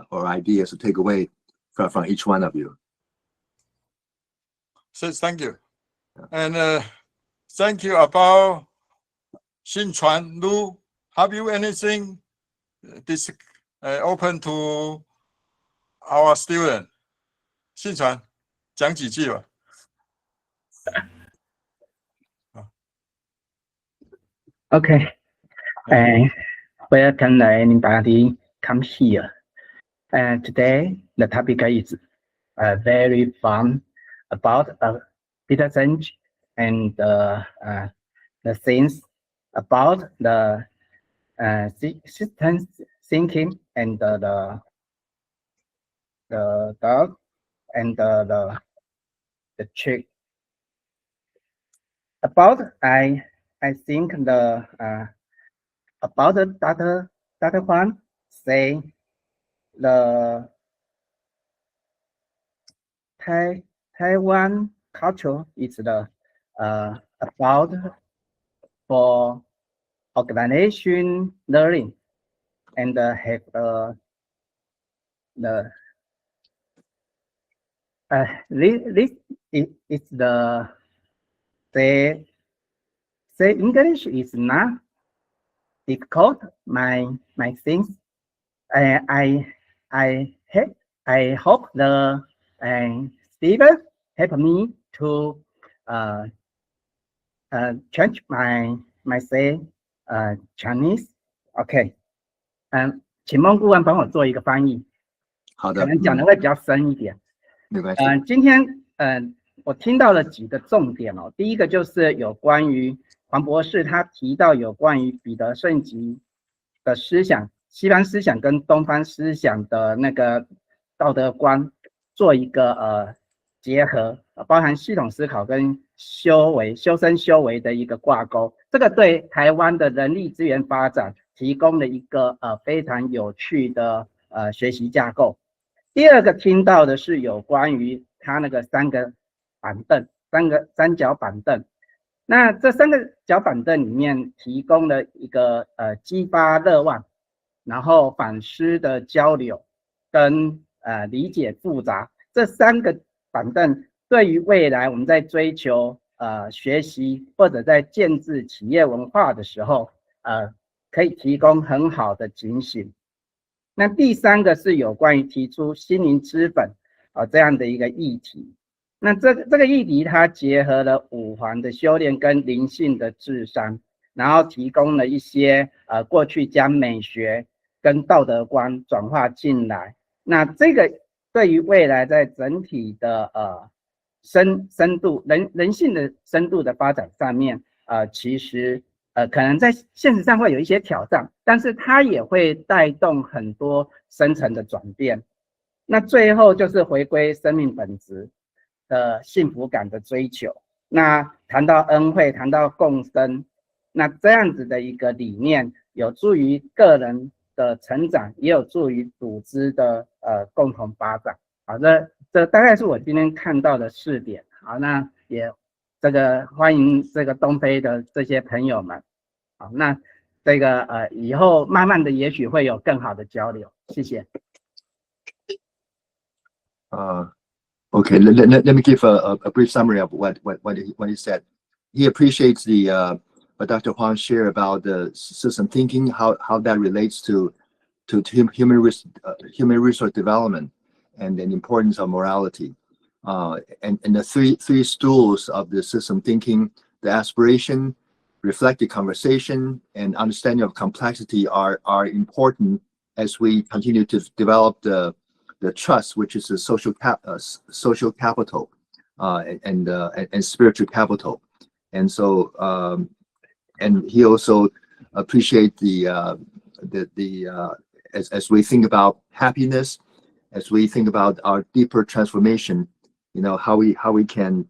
or ideas to take away from each one of you. So thank you, and thank you about Xin Lu. Have you anything open to our student? 信传讲几句吧。Okay, welcome anybody come here. Today the topic is very fun about Peter Senge and the things about the system thinking and the dog and the trick. About I think the about the Dr. Hwang say the Taiwan culture is the about for organization learning, and have this is the say English is not difficult. My things. I hope the Steven help me to change my say Chinese. Okay. 请孟顾问帮我做一个翻译。好的，可能讲的会比较深一点。没关系。今天我听到了几个重点哦。第一个就是有关于黄博士他提到有关于彼得圣吉的思想，西方思想跟东方思想的那个道德观做一个结合，包含系统思考跟修身修为的一个挂钩，这个对台湾的人力资源发展提供了一个非常有趣的学习架构。第二个听到的是有关于他那个三角板凳。那这3个脚板凳里面提供了一个激发热望，然后反思的交流跟理解复杂，这3个板凳对于未来我们在追求学习或者在建制企业文化的时候可以提供很好的警醒。那第3个是有关于提出心灵之本这样的一个议题。那这个议题它结合了5环的修炼跟灵性的智商，然后提供了一些过去将美学跟道德观转化进来。那这个对于未来在整体的深度人性的深度的发展上面其实可能在现实上会有一些挑战，但是它也会带动很多深层的转变。那最后就是回归生命本质的幸福感的追求。那谈到恩惠，谈到共生，那这样子的一个理念有助于个人的成长，也有助于组织的共同发展。好的，这大概是我今天看到的4点。好，那也这个欢迎这个东非的这些朋友们。好，那这个以后慢慢的也许会有更好的交流。谢谢。Okay, let me give a brief summary of what he said. He appreciates the what Dr. Huang shared about the system thinking, how that relates to human resource development and the importance of morality. And the three stools of the system thinking, the aspiration, reflective conversation, and understanding of complexity are important as we continue to develop the trust, which is the social capital and spiritual capital. And so and he also appreciate as we think about happiness, as we think about our deeper transformation, you know, how we can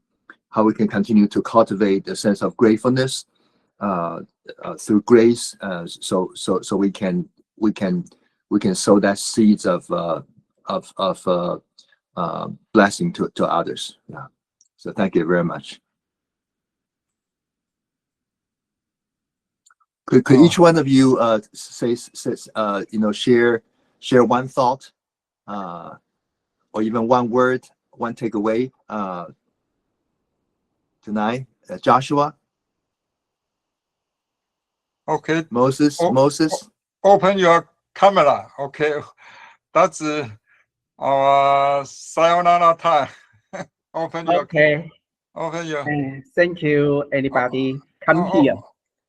continue to cultivate a sense of gratefulness through grace, so we can sow that seeds of blessing to others. Yeah. So thank you very much. Could each one of you share one thought, or even one word, one takeaway tonight? Joshua. Okay. Moses. Open your camera. Okay. That's our sayonara time. Open your. Okay. Open your. Thank you, everybody. Come here.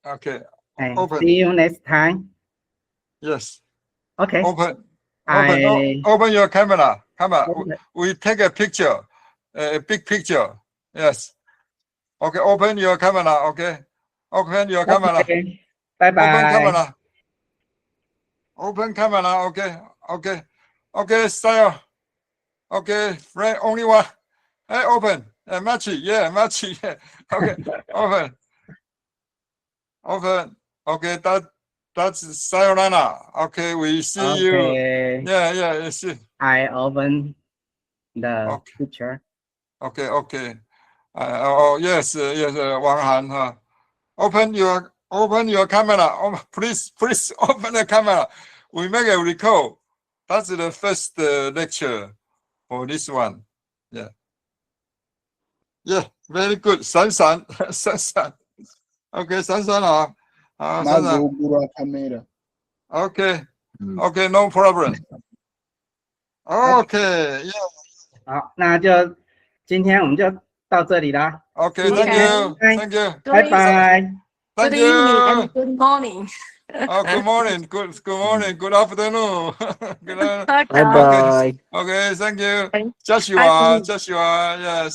Okay. And Open. see you next time. Yes. Okay. Open your camera. Okay. We take a picture, a big picture. Yes. Okay. Open your camera. Okay. Open your camera. Okay. Bye bye. Open camera. Okay. Style. Okay. Friend, only one. Hey, open. Machi. Yeah. Okay. Open. Okay. That's sayonara. Okay. We see you. Yeah. See. I open the picture. Okay. Yes. Wang Han. Open your camera. Please open the camera. We make a record. That's the first lecture for this one. Yeah. Very good. San. Okay, San. Okay, no problem. Okay, yeah. 好，那就今天我们就到这里啦。Okay, thank you. 拜拜。 Good Thank evening and you. good morning. Good morning. Good afternoon. Good Bye Okay, thank you. Bye. Joshua, yes.